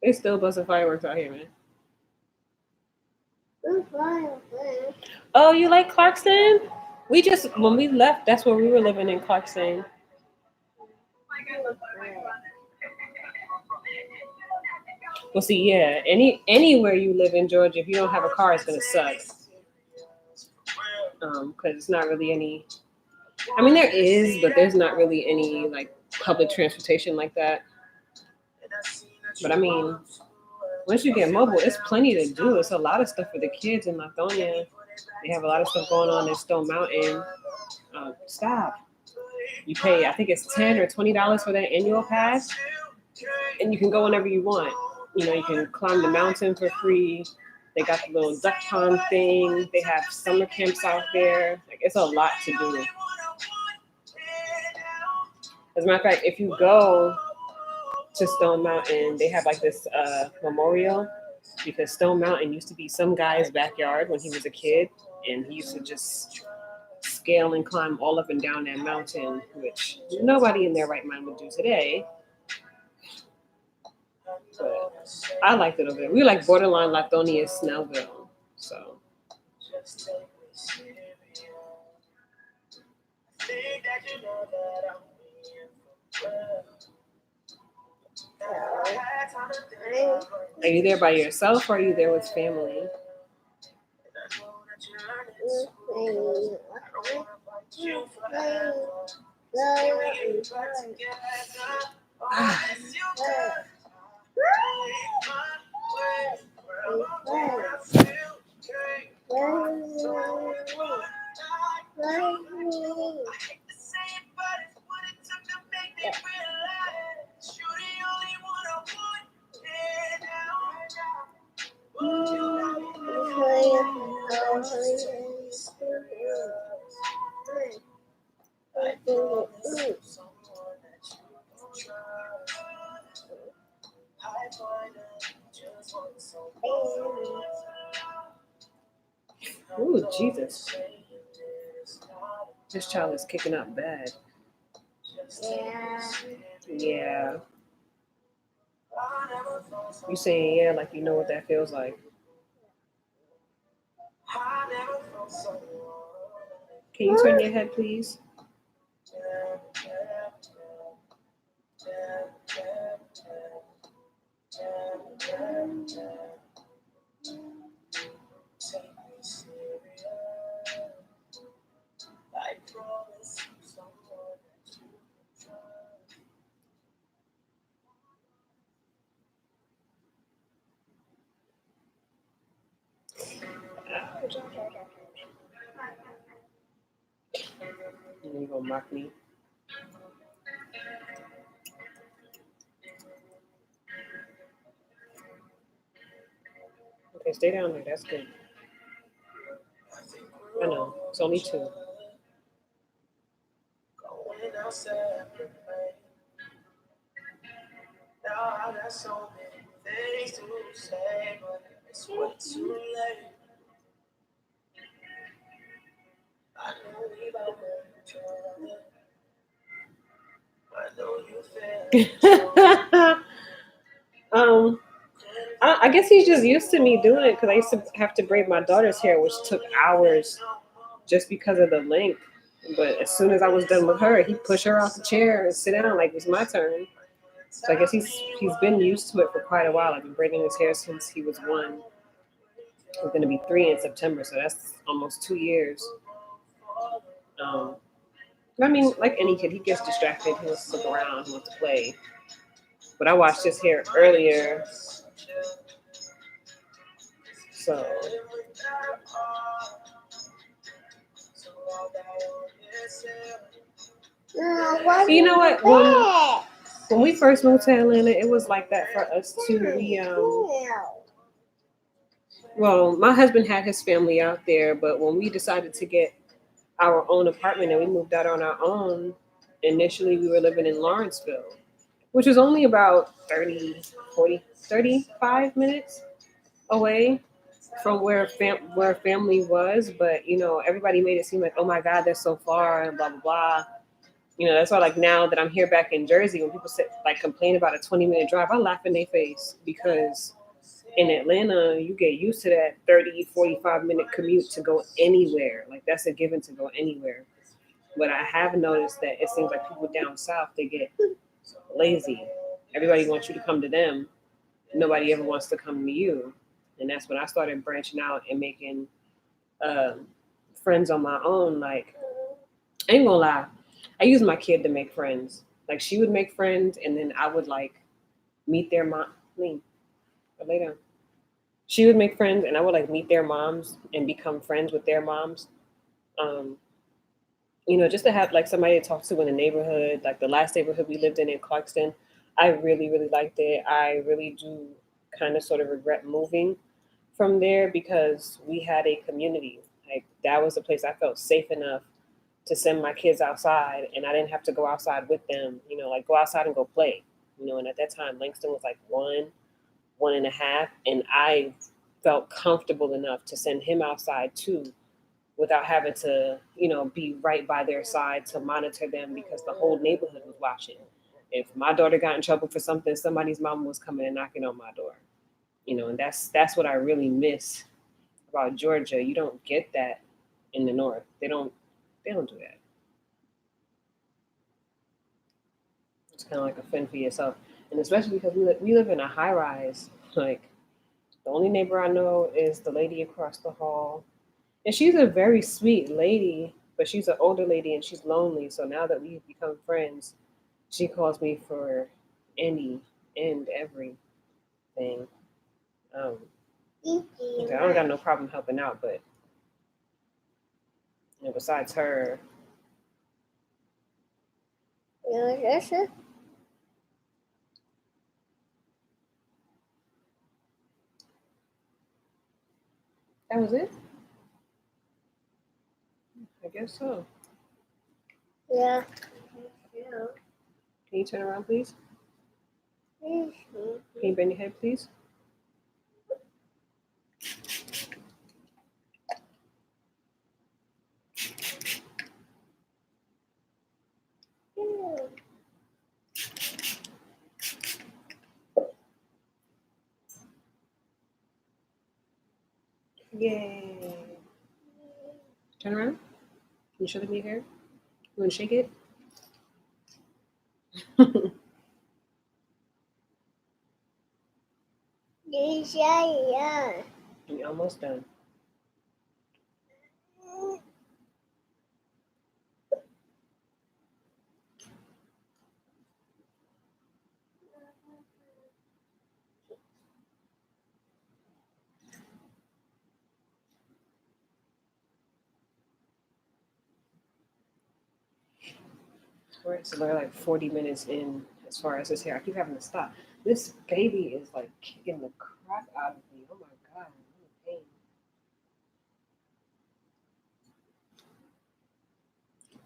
They still busting fireworks out here, man. Oh, you like Clarkston? We just when we left, that's where we were living in Clarkston. Well, see, yeah, anywhere you live in Georgia, if you don't have a car, it's gonna suck. Because it's not really any. I mean, there is, but there's not really any like public transportation like that. But I mean, once you get mobile, it's plenty to do. It's a lot of stuff for the kids in Lithonia. They have a lot of stuff going on in Stone Mountain. Stop. You pay, I think it's $10 or $20 for that annual pass, and you can go whenever you want. You know, you can climb the mountain for free. They got the little duck pond thing. They have summer camps out there. Like, it's a lot to do. As a matter of fact, if you go to Stone Mountain, they have like this memorial because Stone Mountain used to be some guy's backyard when he was a kid, and he used to just scale and climb all up and down that mountain, which nobody in their right mind would do today. But I liked it over there. We were like borderline Lithonia, Snellville. So are you there by yourself or are you there with family? Ooh, Jesus. This child is kicking up bad. Yeah. You saying yeah like you know what that feels like. Can you turn your head, please? You gonna mock me? Okay, stay down there. That's good. I know. It's only two. Going our separate ways. Now I got so many things to say, but it's way too late. I know we both want each other. I know you feel um, I guess he's just used to me doing it because I used to have to braid my daughter's hair, which took hours just because of the length. But as soon as I was done with her, he'd push her off the chair and sit down like it was my turn. So I guess he's been used to it for quite a while. I've been braiding his hair since he was one. He's going to be 3 in September, so that's almost 2 years. Um, I mean, like any kid, he gets distracted. He wants to look around. He wants to play. But I washed his hair earlier, so you know what? When we first moved to Atlanta, it was like that for us too. Well, my husband had his family out there, but when we decided to get our own apartment and we moved out on our own, initially we were living in Lawrenceville, which was only about 30, 40, 35 minutes away from where family was. But everybody made it seem like, oh my God, they're so far and blah blah blah. That's why, like, now that I'm here back in Jersey, when people say, like, complain about a 20-minute drive, I laugh in their face because in Atlanta, you get used to that 30, 45-minute commute to go anywhere. Like, that's a given to go anywhere. But I have noticed that it seems like people down south, they get lazy. Everybody wants you to come to them. Nobody ever wants to come to you. And that's when I started branching out and making um, friends on my own. Like, I ain't gonna lie, I use my kid to make friends. Like, she would make friends, and then I would like meet their mom. Lean, lay down. She would make friends, and I would like meet their moms and become friends with their moms. Um, just to have like somebody to talk to in the neighborhood. Like the last neighborhood we lived in Clarkston, I really, really liked it. I really do kind of sort of regret moving from there because we had a community. Like that was a place I felt safe enough to send my kids outside, and I didn't have to go outside with them. Like go outside and go play. And at that time, Langston was like 1.5, and I felt comfortable enough to send him outside too without having to, be right by their side to monitor them because the whole neighborhood was watching. If my daughter got in trouble for something, somebody's mom was coming and knocking on my door. And that's what I really miss about Georgia. You don't get that in the north. They don't do that. It's kind of like a fend for yourself, and especially because we live in a high rise. Like the only neighbor I know is the lady across the hall. And she's a very sweet lady, but she's an older lady and she's lonely. So now that we've become friends, she calls me for any and everything. Um, I don't got no problem helping out, but besides her, that was it. I guess so. Yeah. Can you turn around, please? Can you bend your head, please? Yay! Turn around. Can you show them your hair? You want to shake it? Yeah. You're almost done. Right, so we're like 40 minutes in as far as this hair. I keep having to stop. This baby is like kicking the crap out of me. Oh my God.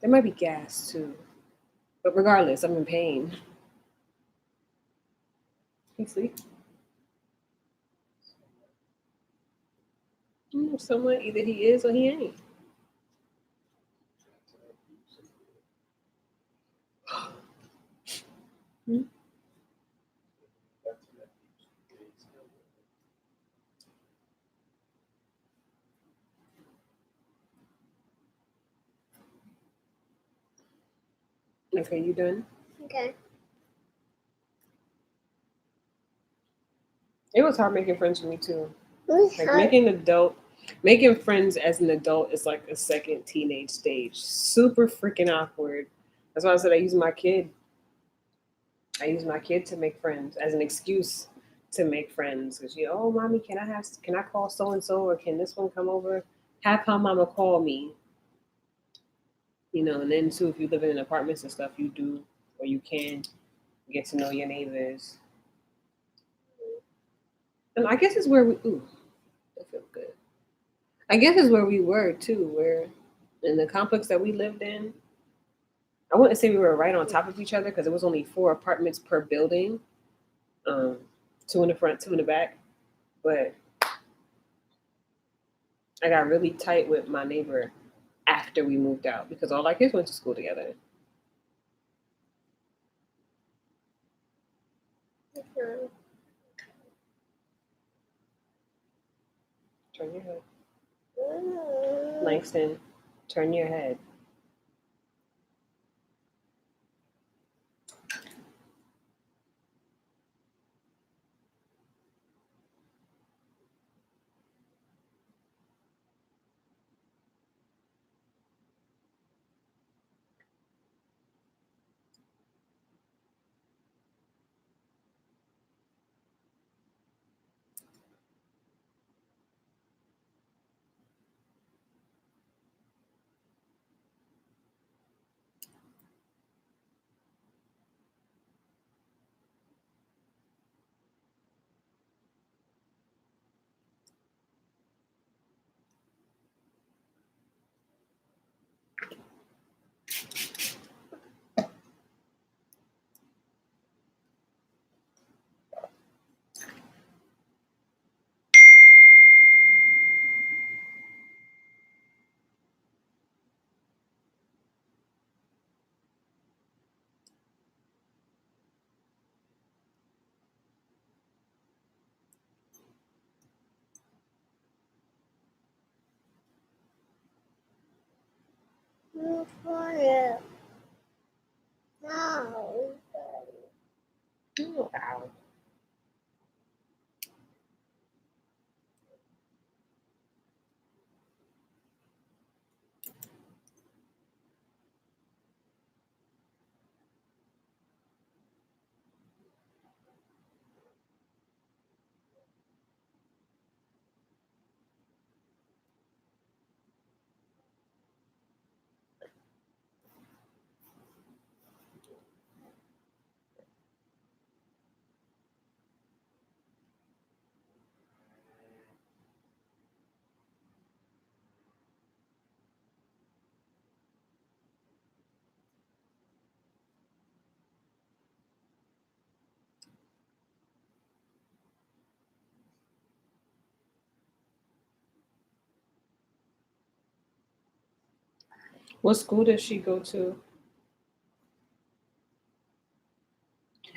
There might be gas too. But regardless, I'm in pain. He sleep. Someone either he is or he ain't. Hmm? Okay, you done? Okay. It was hard making friends with me too. Who's Like hurt? making friends as an adult is like a second teenage stage. Super freaking awkward. That's why I said I use my kid. I use my kid to make friends as an excuse to make friends. Cause oh mommy, can I call so and so or can this one come over? Have her mama call me. And then too, if you live in apartments and stuff, you do or you can get to know your neighbors. And I guess it's where we that feel good. I guess it's where we were too, where in the complex that we lived in, I wouldn't say we were right on top of each other because it was only 4 apartments per building, um, 2 in the front, 2 in the back. But I got really tight with my neighbor after we moved out because all our kids went to school together. Turn your head, Langston. Turn your head. Move for it. No. Oh, ow. What school does she go to?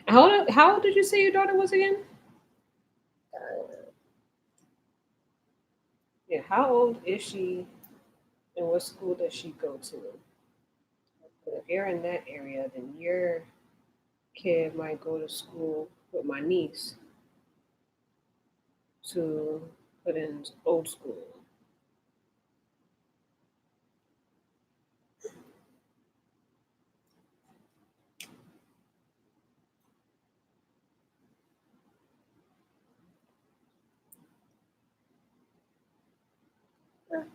How old did you say your daughter was again? Yeah, how old is she and what school does she go to? If you're in that area, then your kid might go to school with my niece to put in old school.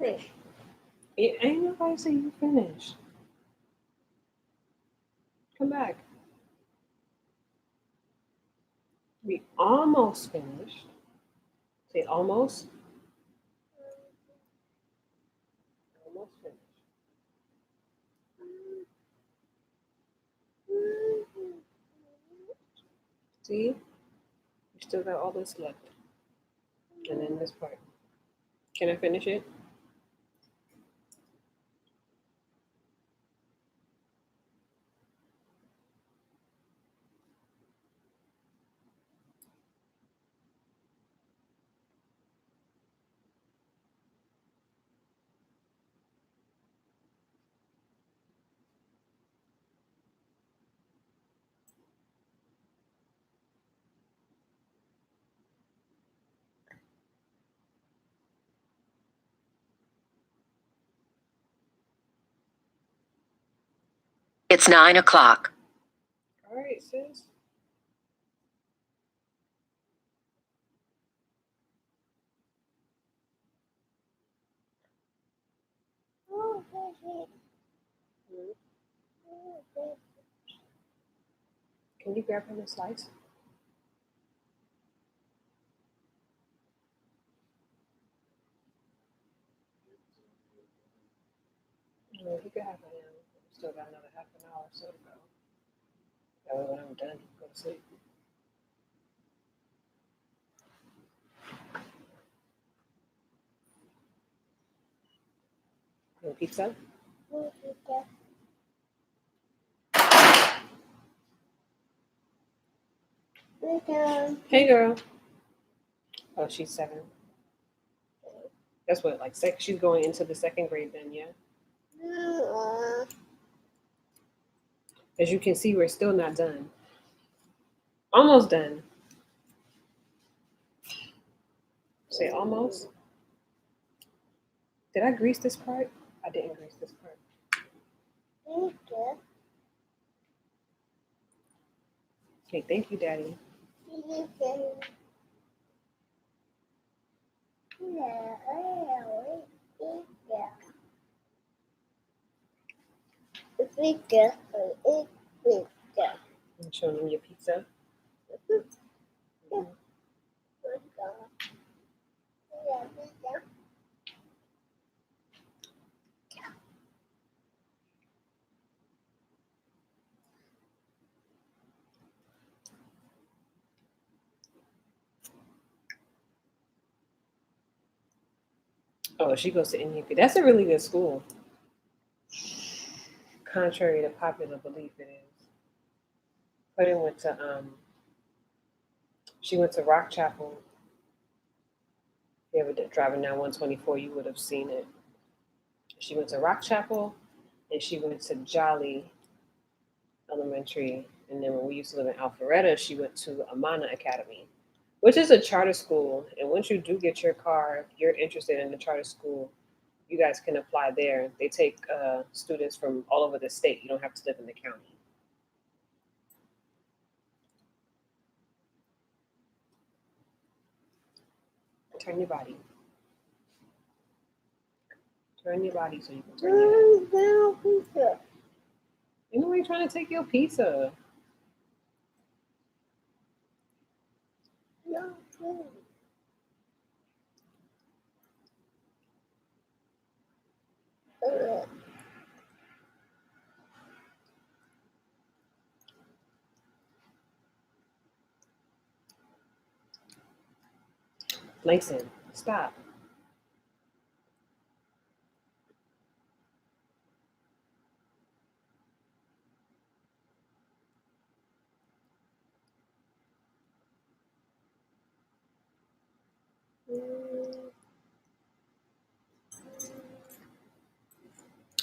Okay. Ain't nobody say you finished. Come back. We almost finished. Say almost. Almost finished. See? You still got all this left. And then this part. Can I finish it? It's 9 o'clock. All right, sis. Can you grab him a slice? No, he could have it now. We still got another half an hour or so to go. That way when I'm done, he can go to sleep. You want pizza? Hey, girl. Oh, she's 7. That's what, like, she's going into the 2nd grade then, yeah? As you can see, we're still not done. Almost done. Say almost. Did I grease this part? I didn't grease this part. Okay, thank you, Daddy. I'm showing them your pizza. Mhm. Oh, she goes to Indian Creek. That's a really good school. Contrary to popular belief, it is. Clayton went to she went to Rock Chapel. If you ever did driving down 124, you would have seen it. She went to Rock Chapel, and she went to Jolly Elementary, and then when we used to live in Alpharetta, she went to Amana Academy, which is a charter school. And once you do get your car, if you're interested in the charter school, you guys can apply there. They take students from all over the state. You don't have to live in the county. Turn your body. Turn your body so you can turn your head. Ain't nobody trying to take your pizza. Langston, stop.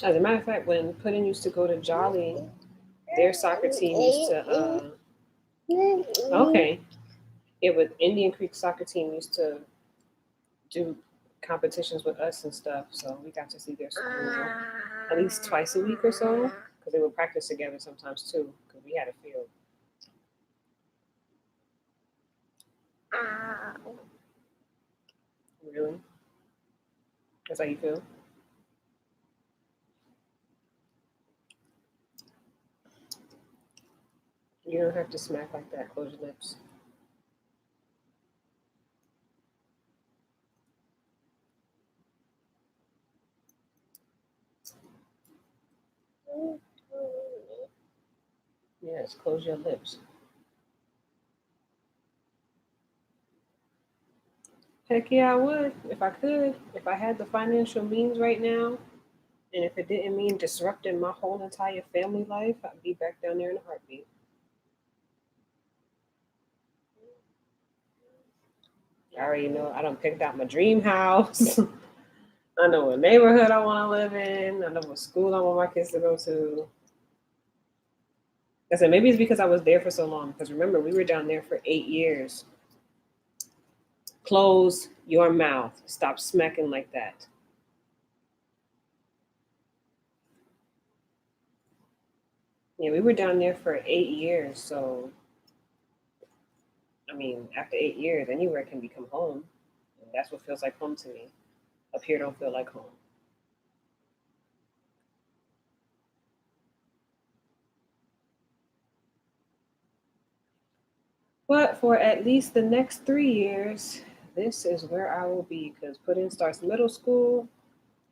As a matter of fact, when Puddin used to go to Jolly, their soccer team used to. Okay, yeah, but Indian Creek soccer team used to do competitions with us and stuff, so we got to see their school at least twice a week or so, because they would practice together sometimes too, because we had a field. Really? That's how you feel? You don't have to smack like that. Close your lips. Yes, close your lips. Heck yeah, I would if I could. If I had the financial means right now, and if it didn't mean disrupting my whole entire family life, I'd be back down there in a heartbeat. I already know I done picked out my dream house. I know what neighborhood I want to live in. I know what school I want my kids to go to. I said maybe it's because I was there for so long. Because remember, we were down there for 8 years. Close your mouth. Stop smacking like that. Yeah, we were down there for 8 years. So, I mean, after 8 years, anywhere can become home. And that's what feels like home to me. Up here don't feel like home. But for at least the next 3 years, this is where I will be because Puddin starts middle school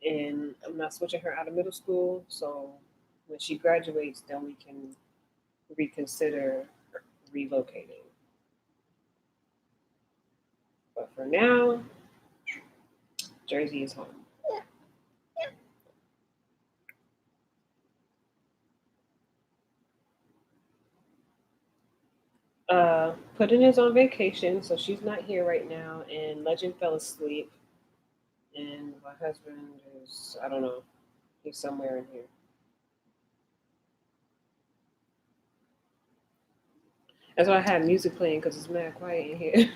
and I'm not switching her out of middle school. So when she graduates, then we can reconsider relocating. But for now, Jersey is home. Puddin is on vacation, so she's not here right now. And Legend fell asleep. And my husband is, I don't know, he's somewhere in here. That's why I had music playing because it's mad quiet in here.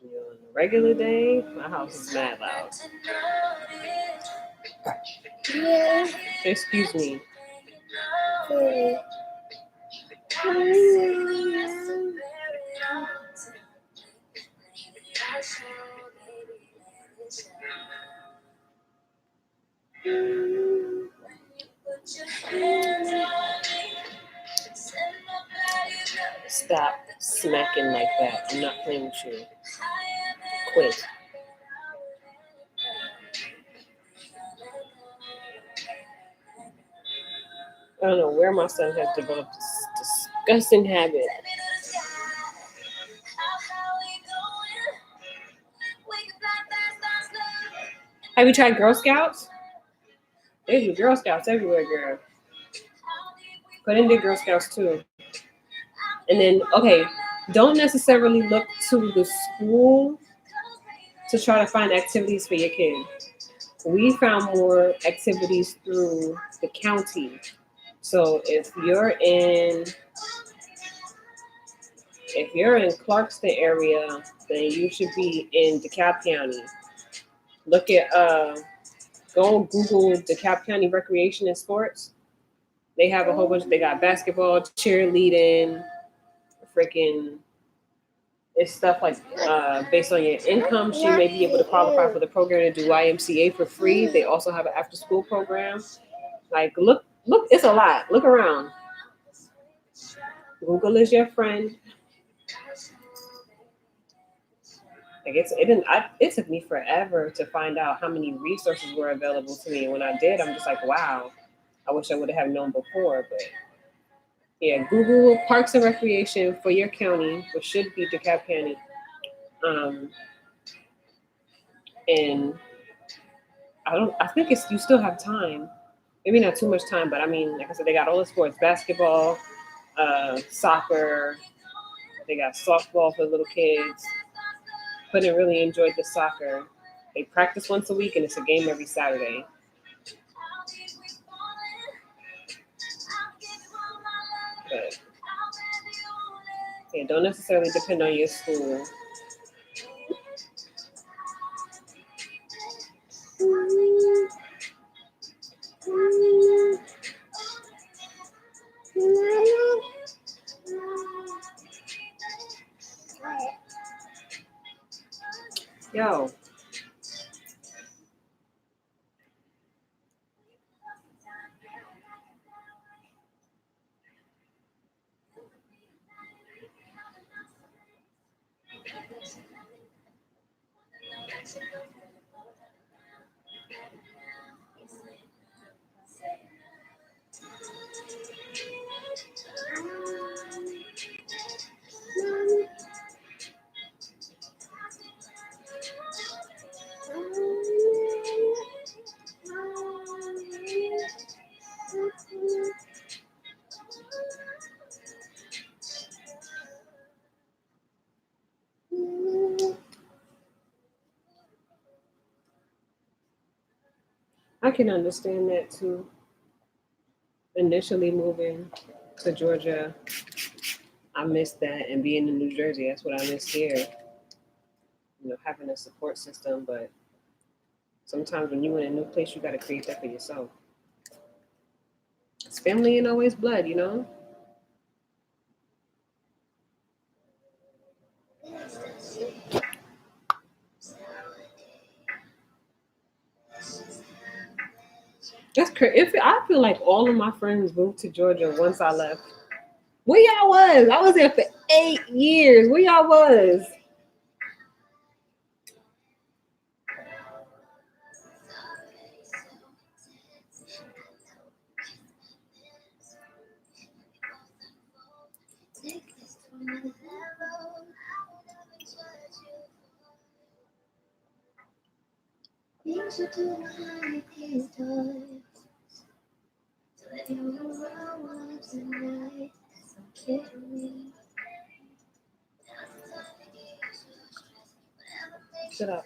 You know, on a regular day, my house is mad loud. Yeah. Excuse me. Yeah. Stop smacking like that. I'm not playing with you. Quit. I don't know where my son has developed this disgusting habit. Have you tried Girl Scouts? There's Girl Scouts everywhere, girl. Put in the Girl Scouts too. And then, okay, don't necessarily look to the school to try to find activities for your kid. We found more activities through the county. So if you're in Clarkston area, then you should be in DeKalb County. Look at go Google DeKalb County Recreation and Sports. They have a whole bunch. They got basketball, cheerleading, freaking. It's stuff like based on your income, she may be able to qualify for the program to do YMCA for free. They also have an after school program. Like look, it's a lot. Look around. Google is your friend. Like it took me forever to find out how many resources were available to me. And when I did, I'm just like, wow, I wish I would have known before. But yeah, Google Parks and Recreation for your county, which should be DeKalb County. Um, and I think it's you still have time. Maybe not too much time, but I mean, like I said, they got all the sports: basketball, soccer. They got softball for little kids. But I really enjoyed the soccer. They practice once a week, and it's a game every Saturday. But yeah, don't necessarily depend on your school. Yo, I can understand that too. Initially moving to Georgia, I missed that, and being in New Jersey, that's what I missed here. You know, having a support system, but sometimes when you're in a new place, you got to create that for yourself. It's family ain't always blood, you know. That's crazy. If I feel like all of my friends moved to Georgia once I left. Where y'all was? I was there for 8 years. Where y'all was? Shut up.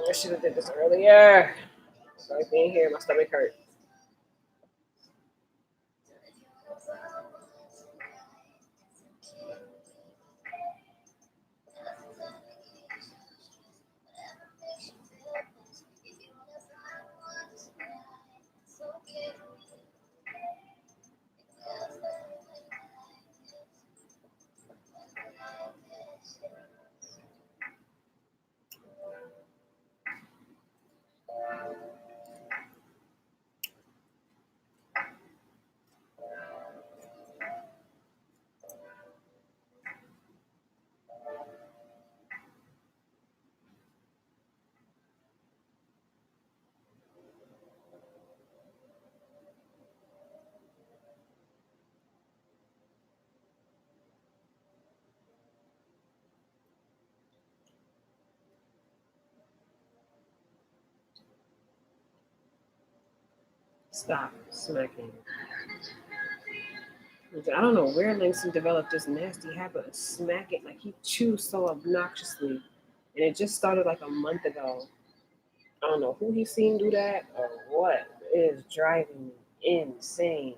I should have did this earlier. Sorry being here. My stomach hurt. Stop smacking. I don't know where Langston developed this nasty habit of smacking. Like he chews so obnoxiously, and it just started like a month ago. I don't know who he's seen do that or what. It is driving me insane.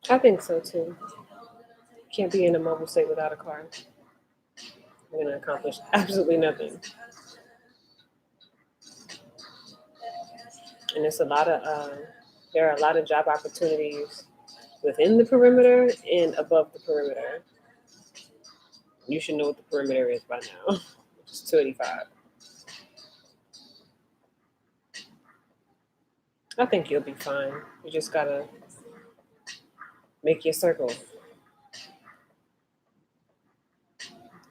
I think so too. Can't be in a mobile state without a car. We're gonna accomplish absolutely nothing. And it's a lot of there are a lot of job opportunities within the perimeter and above the perimeter. You should know what the perimeter is by now, which is 285. I think you'll be fine. You just gotta make your circle.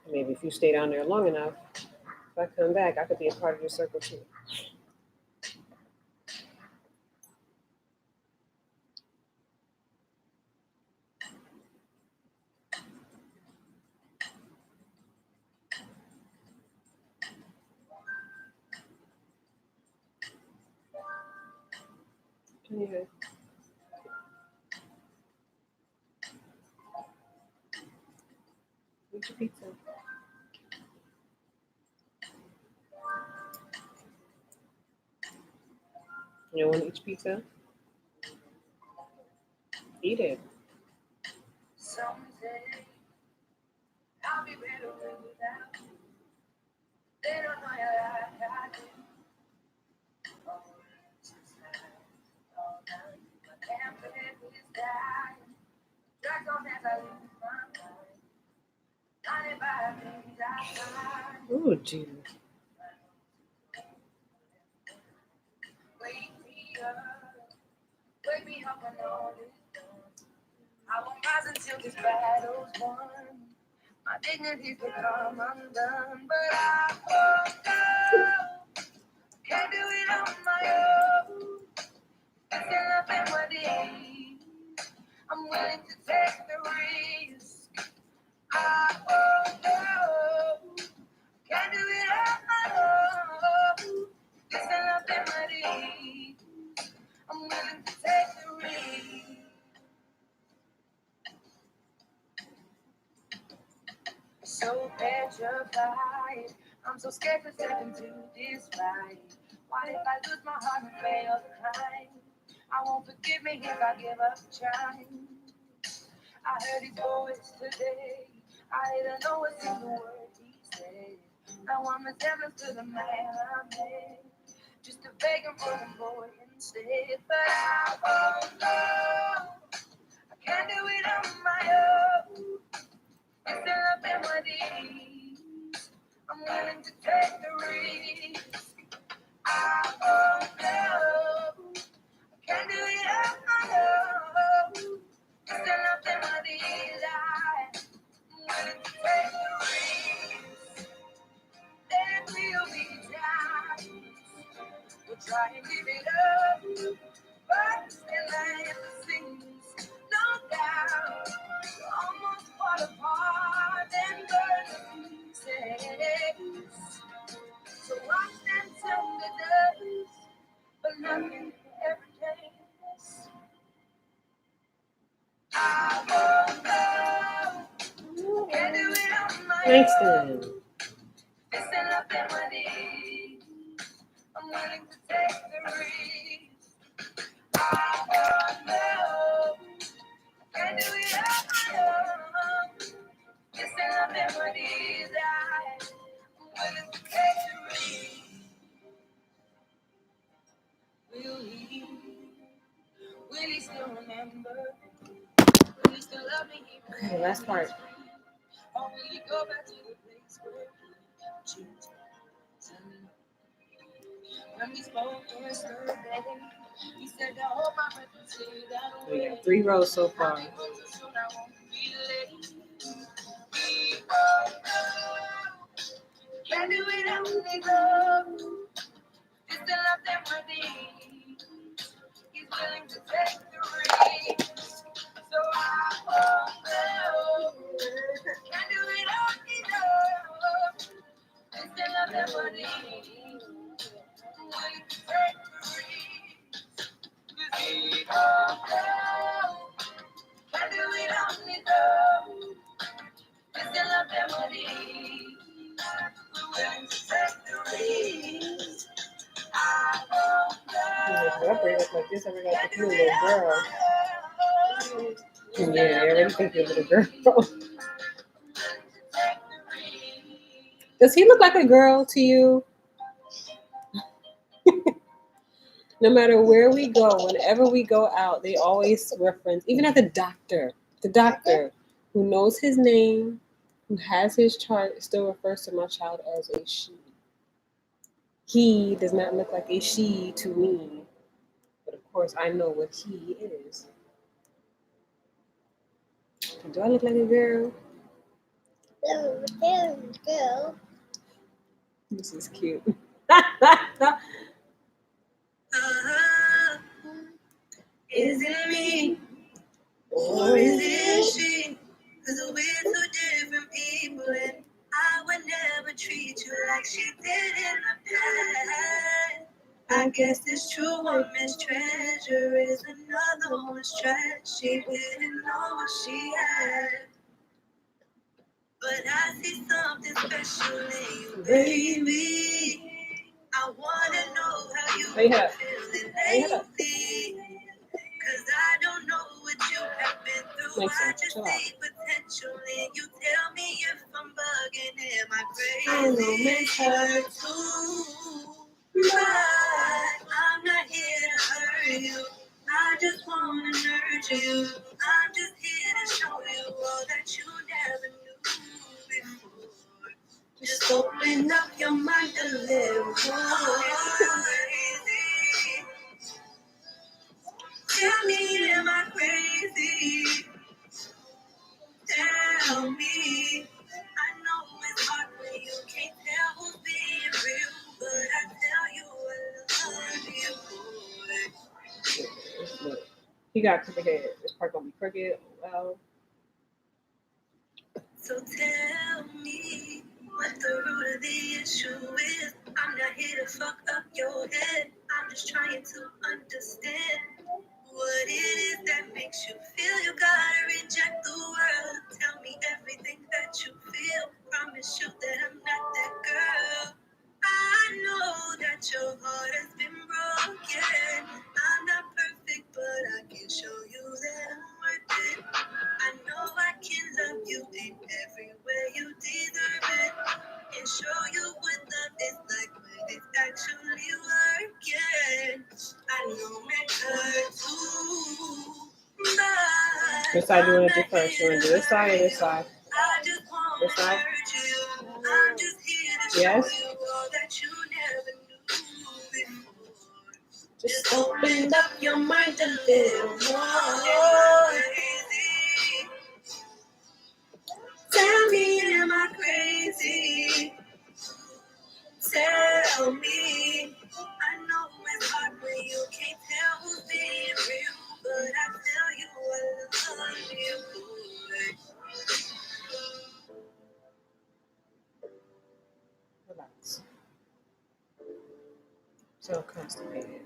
Maybe if you stay down there long enough, if I come back, I could be a part of your circle too. Anyway. Eat your pizza. You don't want to eat your pizza? Eat it. Someday I'll be better without you. They don't know you like I do. All night, I can't forget this time. Drags on as I lose my mind. Blinded by things I find. Oh, gee. Wake me up when all is done. I won't rise until this battle's won. My dignity's become undone, but I won't go. Can't do it on my own. Still up in my knees. I'm willing to take the risk. I won't go. Can't do it on my own. Still up in my knees. I'm willing to take the risk. So petrified, I'm so scared to step into this fight. What if I lose my heart and fail to climb? I won't forgive me if I give up trying. I heard his voice today. I didn't know a single word he said. Now I'm a resemblance to the man I met. Just a begging for the boy instead. But I won't go. I can't do it on my own. It's still up in my knees. I'm willing to take the risk. I won't go. I can't do it on my own. It's still up in my knees. I'm willing to take the risk. There will be times we'll try and give it up, but still I am the things, no doubt. Almost fall apart and burn to pieces. So watch them turn to dust, but nothing ever changes. I won't go. Can't do it on my Langston. own. It's still up in my knees. I'm willing to take the risk. I won't go. Can't do it on my own. It's still up in my knees. I'm willing to take the risk. Will he last part. We got 3 rows so far. Can't do it only love. It's the love that we're needing. He's willing to take the risk. So I won't go. Can't do it only love. It's the love that we're needing. Willing to take the risk. We won't go. Can't do it only love. It's the love that we're needing. We're willing to take the risk. Everybody look like this. Everybody think you're a little girl. Yeah, everybody think you're a little girl. Does he look like a girl to you? No matter where we go, whenever we go out, they always reference, even at the doctor who knows his name, who has his chart, still refers to my child as a she. He does not look like a she to me, but of course I know what he is. Do I look like a girl? Girl. This is cute. Is it me or is it she? 'Cause we're two different people and I would never treat you like she did in the past. I guess it's true, woman's treasure is another one's trash. She didn't know what she had. But I see something special in you, baby. I wanna know how you Hey, Hannah. feeling Hey, Hannah. lately. 'Cause I don't know what you have been through. Langston, I just chill out. see potential in you. Tell me if I'm bugging, am I crazy? I know, man. Her too. But I'm not here to hurt you. I just wanna nurture you. I'm just here to show you all that you never knew before. Just open up your mind a little more. Tell me, am I crazy? Tell me. I know it's hard when you can't tell who's being real, but I tell you I love you, boy. He got crooked hair. This part gonna be crooked. Well, So tell me what the root of the issue is. I'm not here to fuck up your head. I'm just trying to understand what it is that makes you feel you gotta reject the world. Tell me everything that you feel. Promise you that I'm not that girl. I know that your heart has been broken. I'm not perfect, but I can show you that I'm worth it. I know I can love you in every way you deserve it. And show you what love is like when it's actually working. I know it hurts too. which side do you want to do first? You want to do this side or this side? I just want This to side? hurt you. I'm just here to Yes? show you all that you never knew before. Just open up your mind a little more. Tell me, am I crazy? Tell me. I know it's hard when you can't tell who's being real, but I tell you I love you. Relax. So constipated.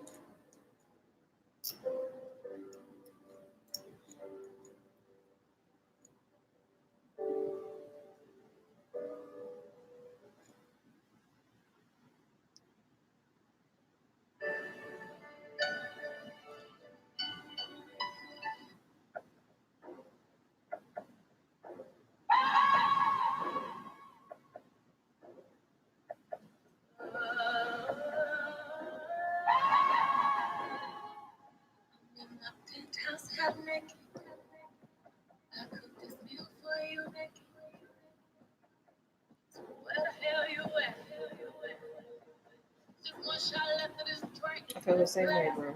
feel the same way, bro.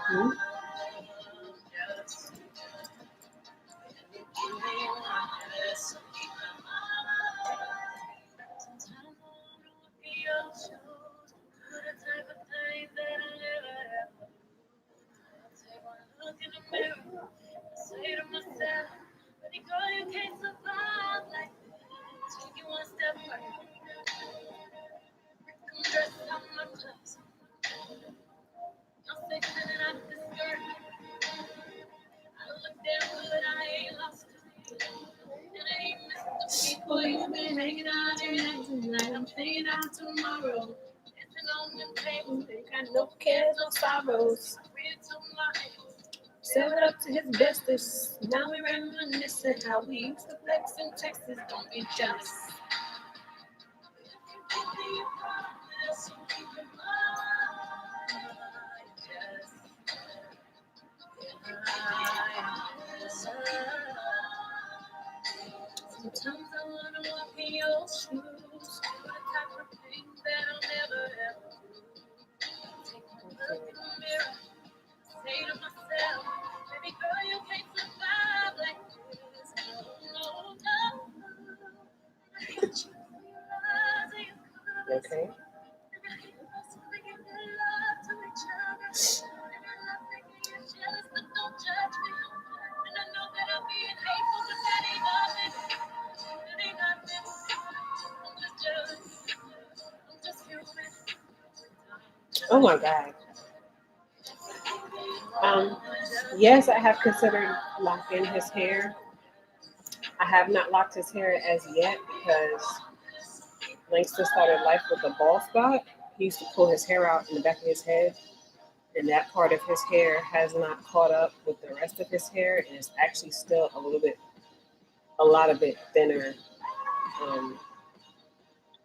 Hmm? No cares, no sorrows. Sell it up to his bestest. Now we reminiscing how we used to flex in Texas. Don't be jealous. Sometimes I wanna walk in your shoes. The type of thing that I'll never ever do. Take one look in the mirror, say to myself, baby girl, you can't survive like this. No, no, no. I hate you for your eyes and your colors. Okay. And I hate us making love to each other. And I'm not thinking you're jealous, but don't judge me. And I know that I'm being hateful, but that ain't nothing. That ain't nothing. I'm just jealous. I'm just human. Oh my God. Yes, I have considered locking his hair. I have not locked his hair as yet because Langston started life with a bald spot. He used to pull his hair out in the back of his head, and that part of his hair has not caught up with the rest of his hair, and it's actually still a lot of it thinner. Um,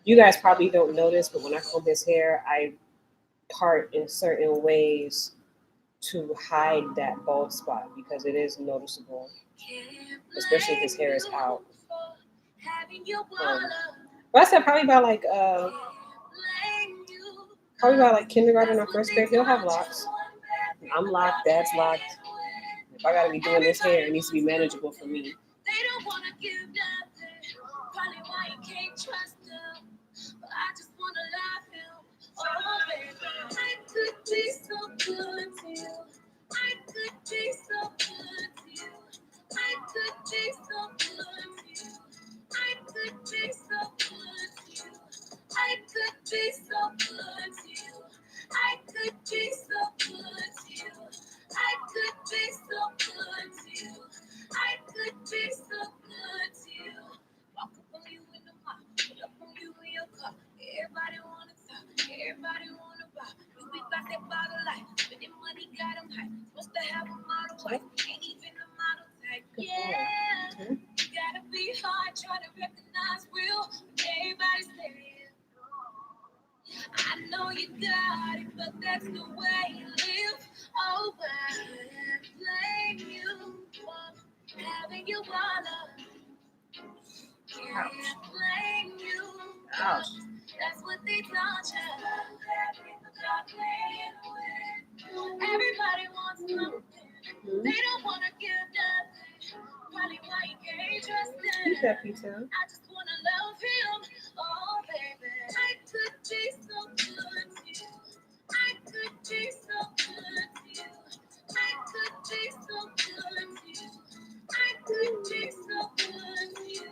you guys probably don't notice, but when I comb his hair, I part in certain ways to hide that bald spot because it is noticeable, especially if his hair is out. But I said probably about like kindergarten or first grade, he'll have locks. I'm locked, Dad's locked. If I gotta be doing this hair, it needs to be manageable for me. They don't wanna give nothing. Probably why you can't trust them. But I just wanna love him. Oh, baby, I could be so good to you. I could be so good to you. I could be so good to you. I could be so good to you. I could be so good to you. I could be so good to you. I could be so good to you. I could be so good to you. Walk up on you in the mall, put up on you in your car. Everybody wanna talk, everybody wanna buy. You be about that bottle life, spending money got them high. Supposed to have a model wife, ain't even a model type. Yeah, you gotta be hard trying to recognize real. Everybody's saying, I know you got it, but that's the way you live. Oh, but I blame you for having you wanna. Can't blame you. Ouch. That's what they taught you. Everybody wants something. They don't want to give nothing. Probably why you can't trust them. Keep that pizza. I just want to love him. Oh, baby. I could be so good to you. I could be so good to you. I could be so good to you. I could be so good to you.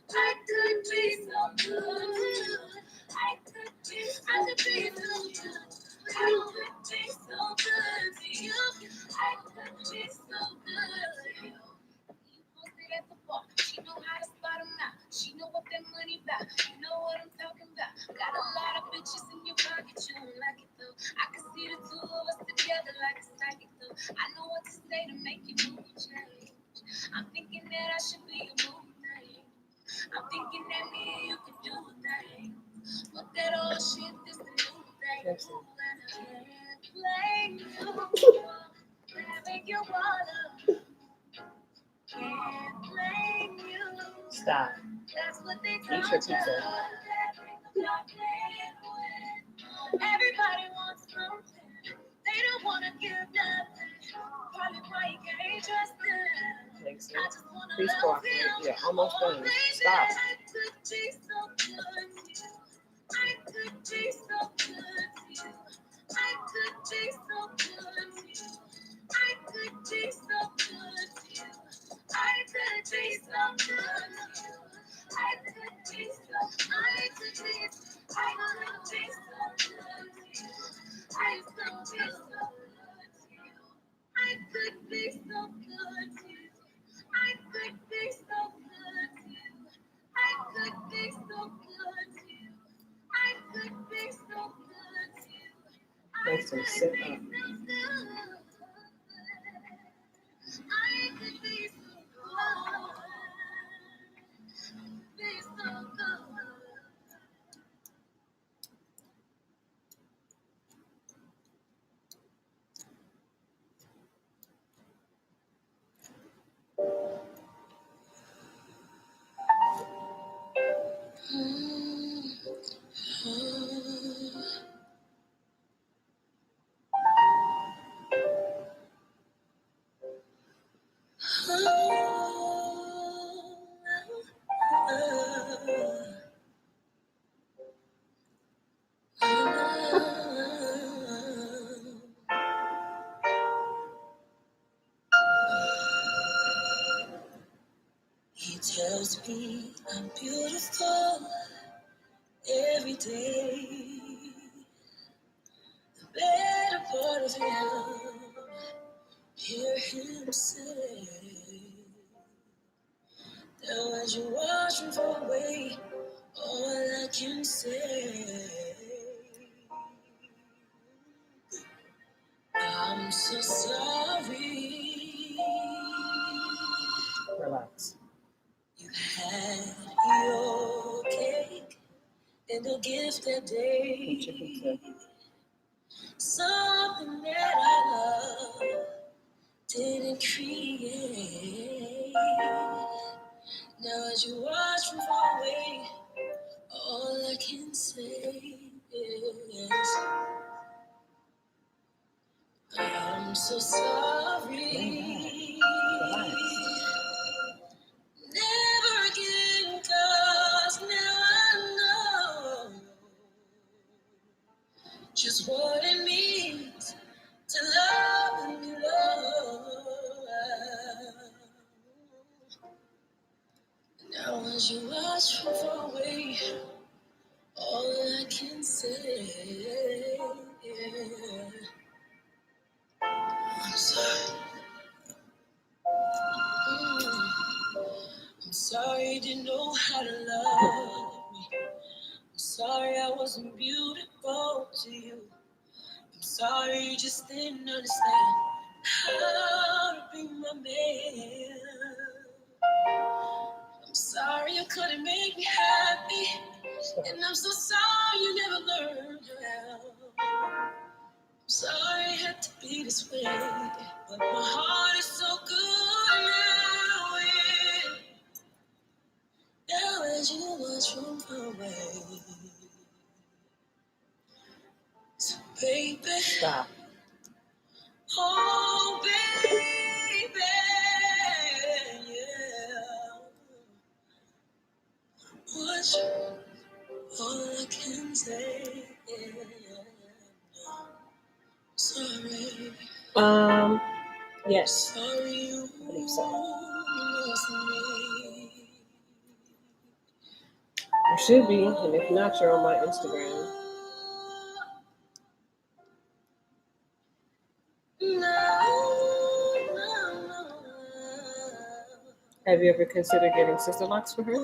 I could be so good to you. I could be so good. I could be so good to you. I could be so good to you. You posted at the bar. She know how to spot 'em out. She know what that money about. You Langston. Stop. Eat your pizza. Everybody wants something. They don't want to give nothing. Probably why you can't trust them. Langston. Please cooperate. Yeah, almost done. Stop. I could be so good to you. I could be so good to you. I could be so good to you. I could be so good to you. I could be so good to you. I could be so. I could be. I could be so good to you. I could be so good to you. I could be so good to you. I could be so good to you. I could be so good to you. I could be so good to you. Langston, sit up. I could be so good. Be so good. He tells me I'm beautiful every day. The better part of him, hear him say, now as you watch me fall away, all I can say, I'm so sorry. Relax. You had your cake and a gift that Eat your day. pizza. Something that I love didn't create. Now as you watch me fall away, all I can say is I'm so sorry. Relax. Never again, 'cause now I know just what it means to love and be loved. Now as you watch me fall away, all I can say is I'm sorry. I'm sorry you didn't know how to love me. I'm sorry I wasn't beautiful to you. I'm sorry you just didn't understand how to be my man. I'm sorry you couldn't make me happy. Stop. And I'm so sorry you never learned how. I'm sorry I had to be this way. But my heart is so good now as you watch from far away. So baby, Stop. oh baby, yeah. What's all I can say is sorry. Yes. Sorry you I believe so. lost me. You should be, and if not, you're on my Instagram. Have you ever considered getting sister locks for her?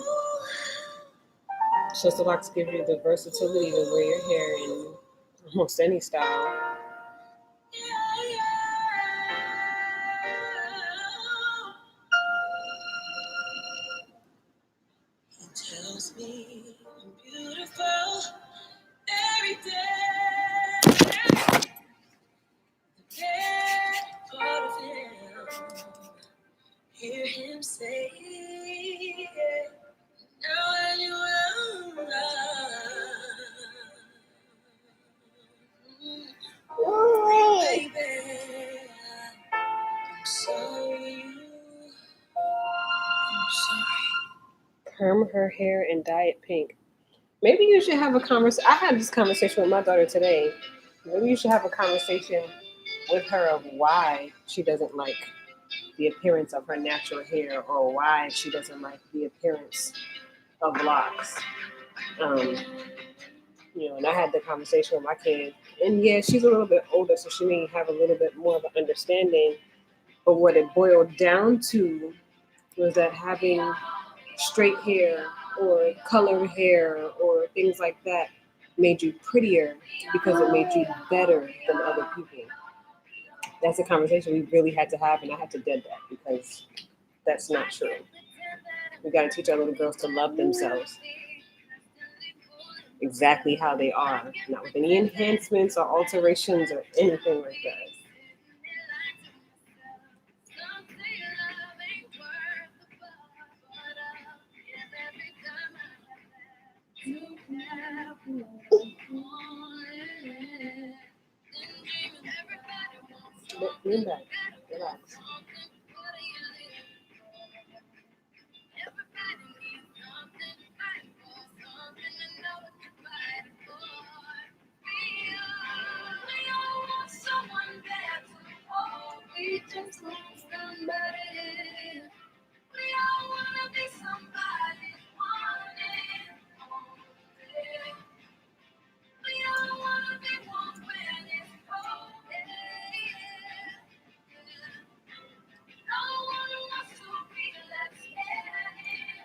Sister locks give you the versatility to wear your hair in almost any style. He tells me I'm beautiful every day. hear him say, now that you are baby, I'm sorry. I'm sorry. Perm her hair and dye it pink. Maybe you should have a conversation. I had this conversation with my daughter today. Maybe you should have a conversation with her of why she doesn't like the appearance of her natural hair or why she doesn't like the appearance of locks. Um, and I had the conversation with my kid. And yeah, she's a little bit older, so she may have a little bit more of an understanding. But what it boiled down to was that having straight hair or colored hair or things like that made you prettier because it made you better than other people. That's a conversation we really had to have, and I had to dead that because that's not true. We got to teach our little girls to love themselves exactly how they are, not with any enhancements or alterations or anything like that. Lean back, relax. We just want somebody. We all wanna be somebody. We all wanna be one when it's cold. No one wants to be left standing.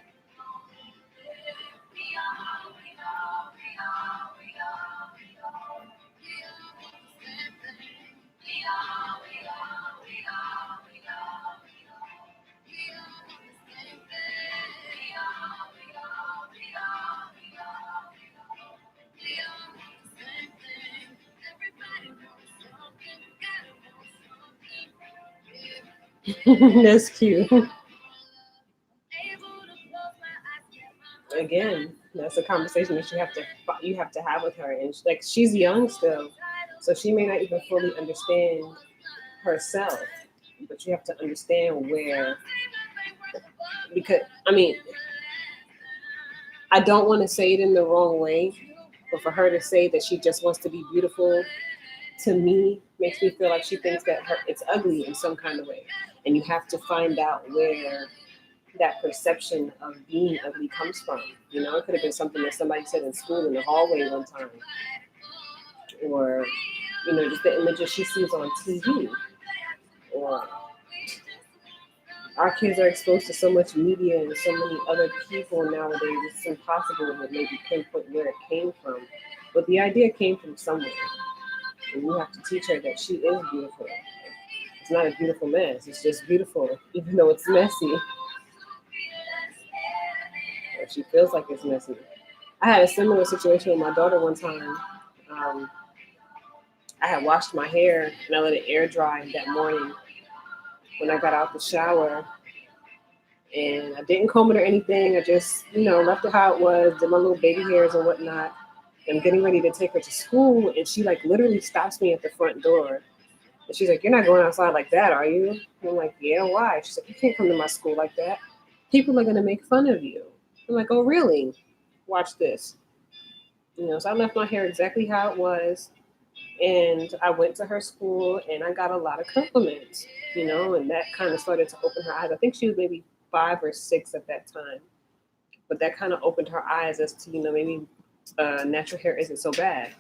We all, we all, we all, we all, we all, we all want the same thing. We all, we all, we all, we all, we all, we all want the same thing. We all, we all, we all, we all, we all, we all want the same thing. Everybody wants something, gotta want something. That's cute. Again, that's a conversation that you have to have with her, and she's young still, so she may not even fully understand herself. But you have to understand where, because I don't want to say it in the wrong way, but for her to say that she just wants to be beautiful, to me, makes me feel like she thinks that it's ugly in some kind of way. And you have to find out where that perception of being ugly comes from. It could have been something that somebody said in school in the hallway one time, or just the images she sees on TV, or our kids are exposed to so much media and so many other people nowadays. It's impossible to maybe pinpoint where it came from, but the idea came from somewhere, and you have to teach her that she is beautiful. It's not a beautiful mess. It's just beautiful, even though it's messy. Or she feels like it's messy. I had a similar situation with my daughter one time. I had washed my hair and I let it air dry that morning when I got out the shower. And I didn't comb it or anything. I just, left it how it was, did my little baby hairs and whatnot. I'm getting ready to take her to school, and she literally stops me at the front door. And she's like, "You're not going outside like that, are you?" And I'm like, "Yeah, why?" She's like, "You can't come to my school like that. People are gonna make fun of you." I'm like, "Oh, really? Watch this." So I left my hair exactly how it was, and I went to her school, and I got a lot of compliments. And that kind of started to open her eyes. I think she was maybe 5 or 6 at that time, but that kind of opened her eyes as to maybe natural hair isn't so bad.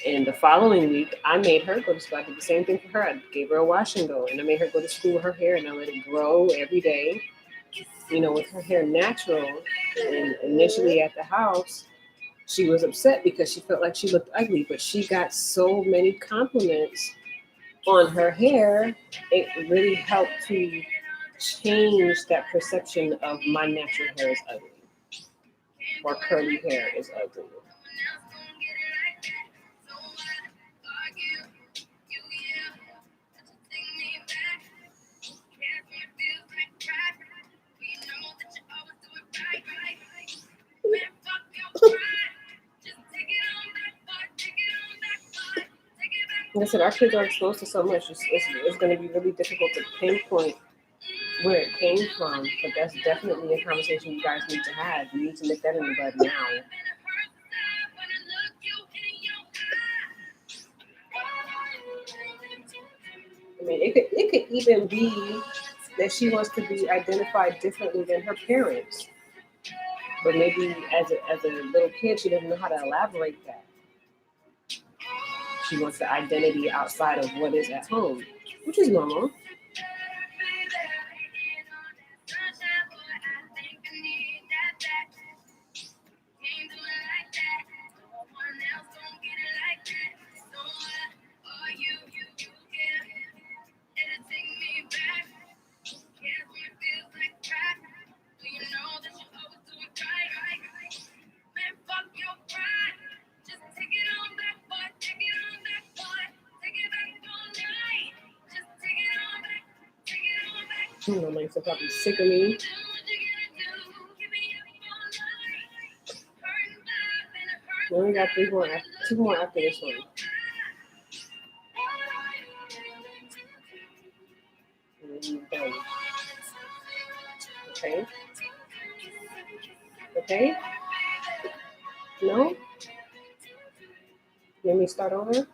And the following week, I made her go to school. I did the same thing for her. I gave her a wash and go, and I made her go to school with her hair, and I let it grow every day, with her hair natural. And initially at the house, she was upset because she felt like she looked ugly, but she got so many compliments on her hair. It really helped to change that perception of my natural hair is ugly or curly hair is ugly. Like I said, our kids are exposed to so much. It's going to be really difficult to pinpoint where it came from, but that's definitely a conversation you guys need to have. You need to nip that in the bud now. I mean, it could even be that she wants to be identified differently than her parents, but maybe as a little kid, she doesn't know how to elaborate that. She wants the identity outside of what is at home, which is normal. You know, Langston probably sick of me. We only got two more after this one. And we're done. Okay. Okay. No. Let me start over.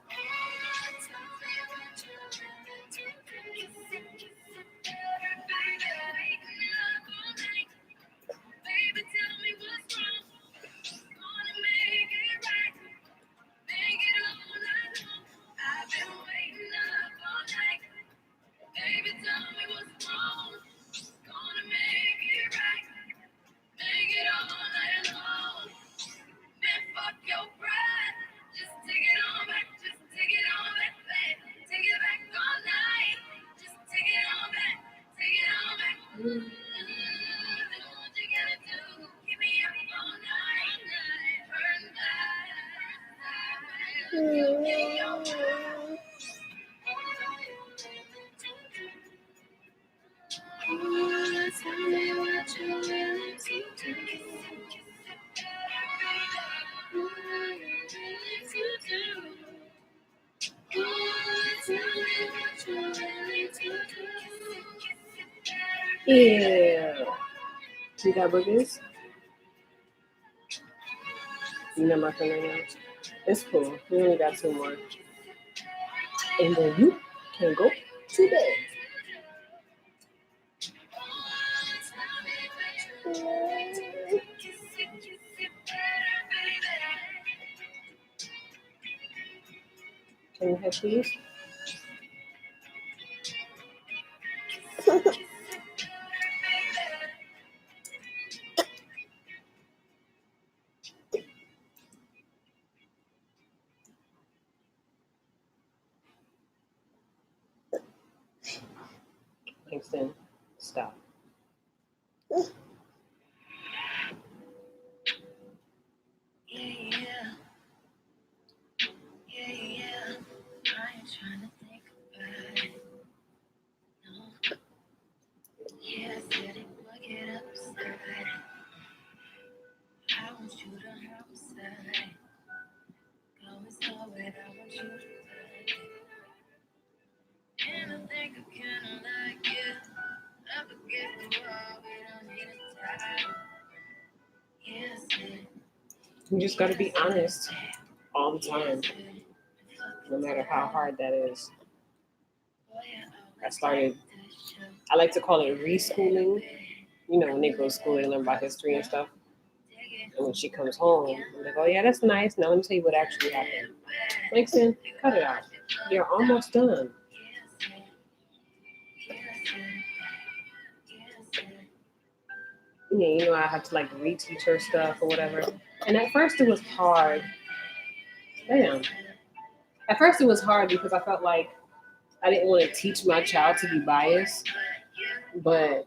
Yeah. You got boogers? You know my friend right now. It's cool. We only got two more. And then you can go to bed. Can you head, please? Langston, stop. You just got to be honest all the time, no matter how hard that is. I like to call it reschooling. You know, when they go to school, they learn about history and stuff. And when she comes home, I'm like, oh, yeah, that's nice. Now let me tell you what actually happened. Langston, cut it out. You're almost done. Yeah, you know, I have to like reteach her stuff or whatever. And at first it was hard. Damn. At first it was hard because I felt like I didn't want to teach my child to be biased. But,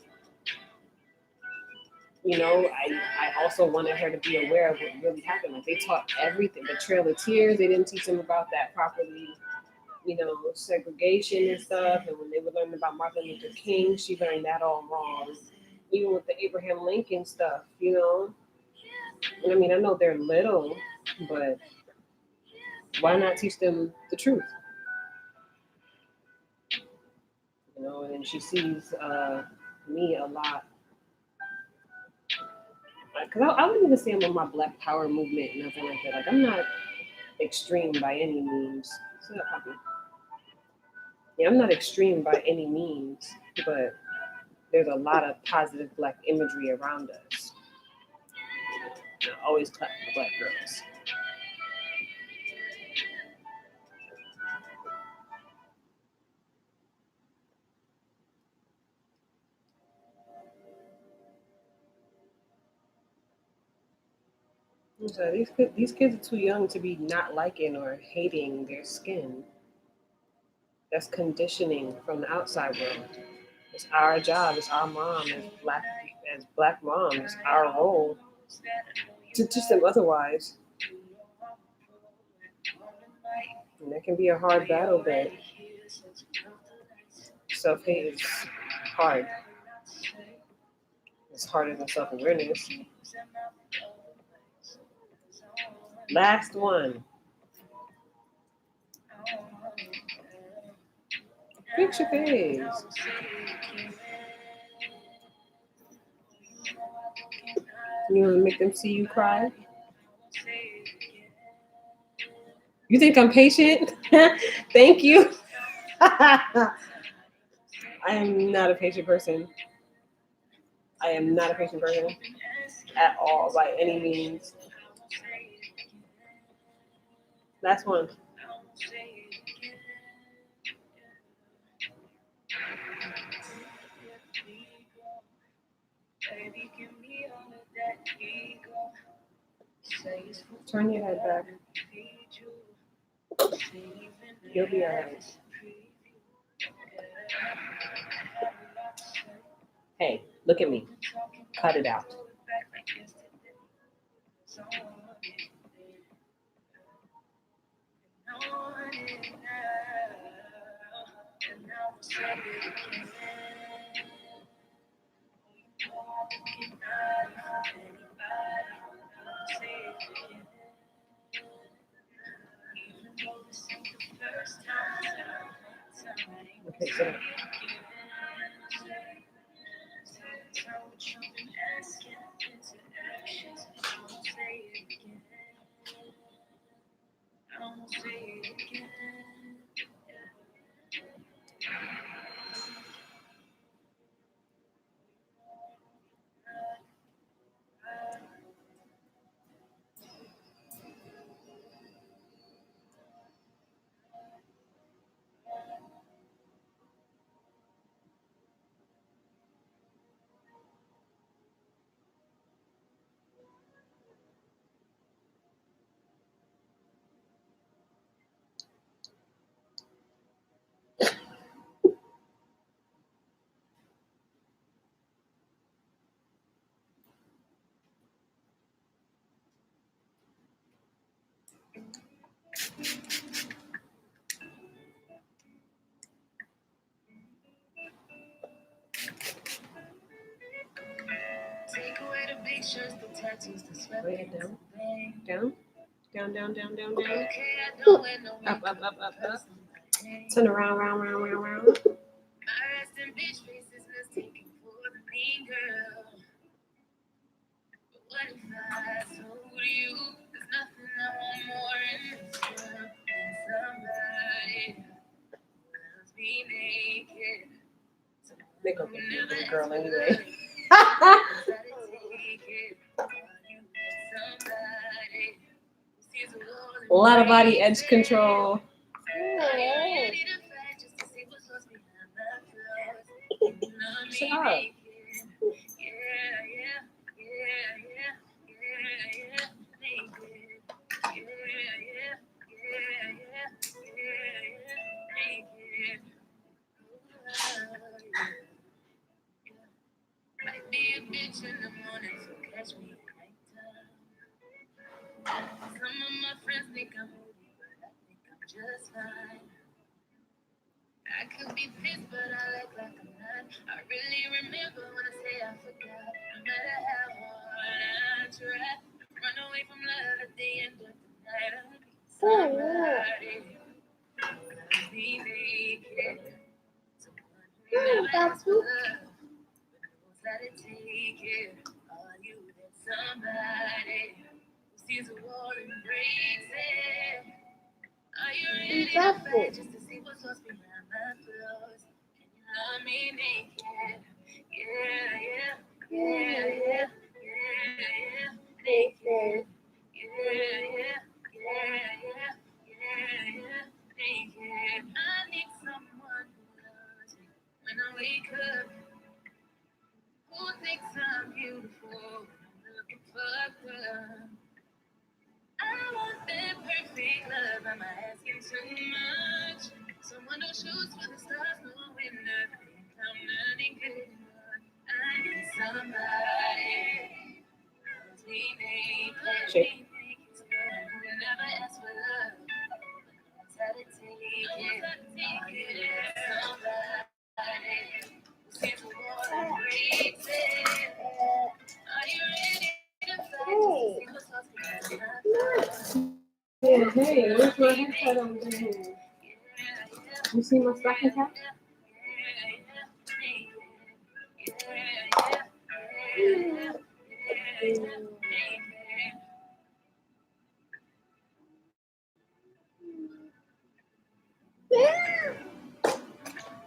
you know, I also wanted her to be aware of what really happened. Like they taught everything. The Trail of Tears, they didn't teach them about that properly. You know, segregation and stuff. And when they were learning about Martin Luther King, she learned that all wrong. Even with the Abraham Lincoln stuff, you know. And I mean, I know they're little, but why not teach them the truth? you know, and then she sees me a lot. Because I wouldn't even say I'm on my Black Power movement, nothing like that. Like, I'm not extreme by any means. So, yeah, I'm not extreme by any means, but there's a lot of positive Black imagery around us. I always clap for Black girls. So these kids are too young to be not liking or hating their skin. That's conditioning from the outside world. It's our job. It's our mom as black moms. It's our role to teach them otherwise. And that can be a hard battle, but self hate is hard. It's harder than self awareness. Last one. Fix your face. You want to make them see you cry? You think I'm patient? Thank you. I am not a patient person. I am not a patient person at all by any means. Last one. Turn your head back. You'll be alright. Hey, look at me. Cut it out. Okay, so lay it down. Down. Down, down, down, down, down. Up, up, up, up, up. Turn around, round, round, round, round. They gonna get you, little girl, anyway. A lot of body edge control. Shut up. Papu. Papu. Naked. Shake. Yeah, hey, where's my headset on there? You see my stocking cap?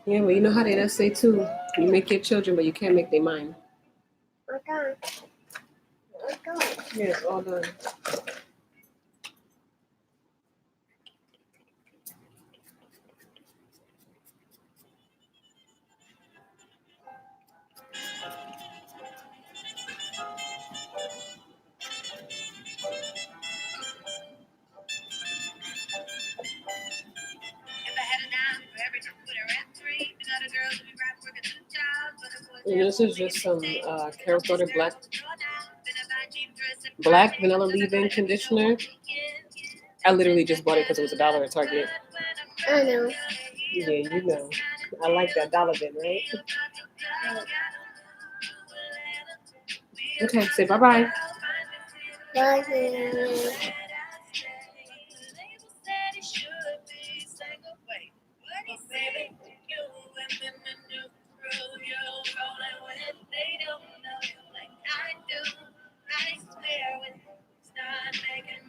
Yeah, well, you know how they say too. You make your children, but you can't make their mind. Okay. Okay. Yeah, it's all done. And this is just some Carol's Daughter black vanilla leave-in conditioner. I literally just bought it because it was $1 at Target. I know. Yeah, you know. I like that dollar bin, right? Okay, say bye-bye. Bye.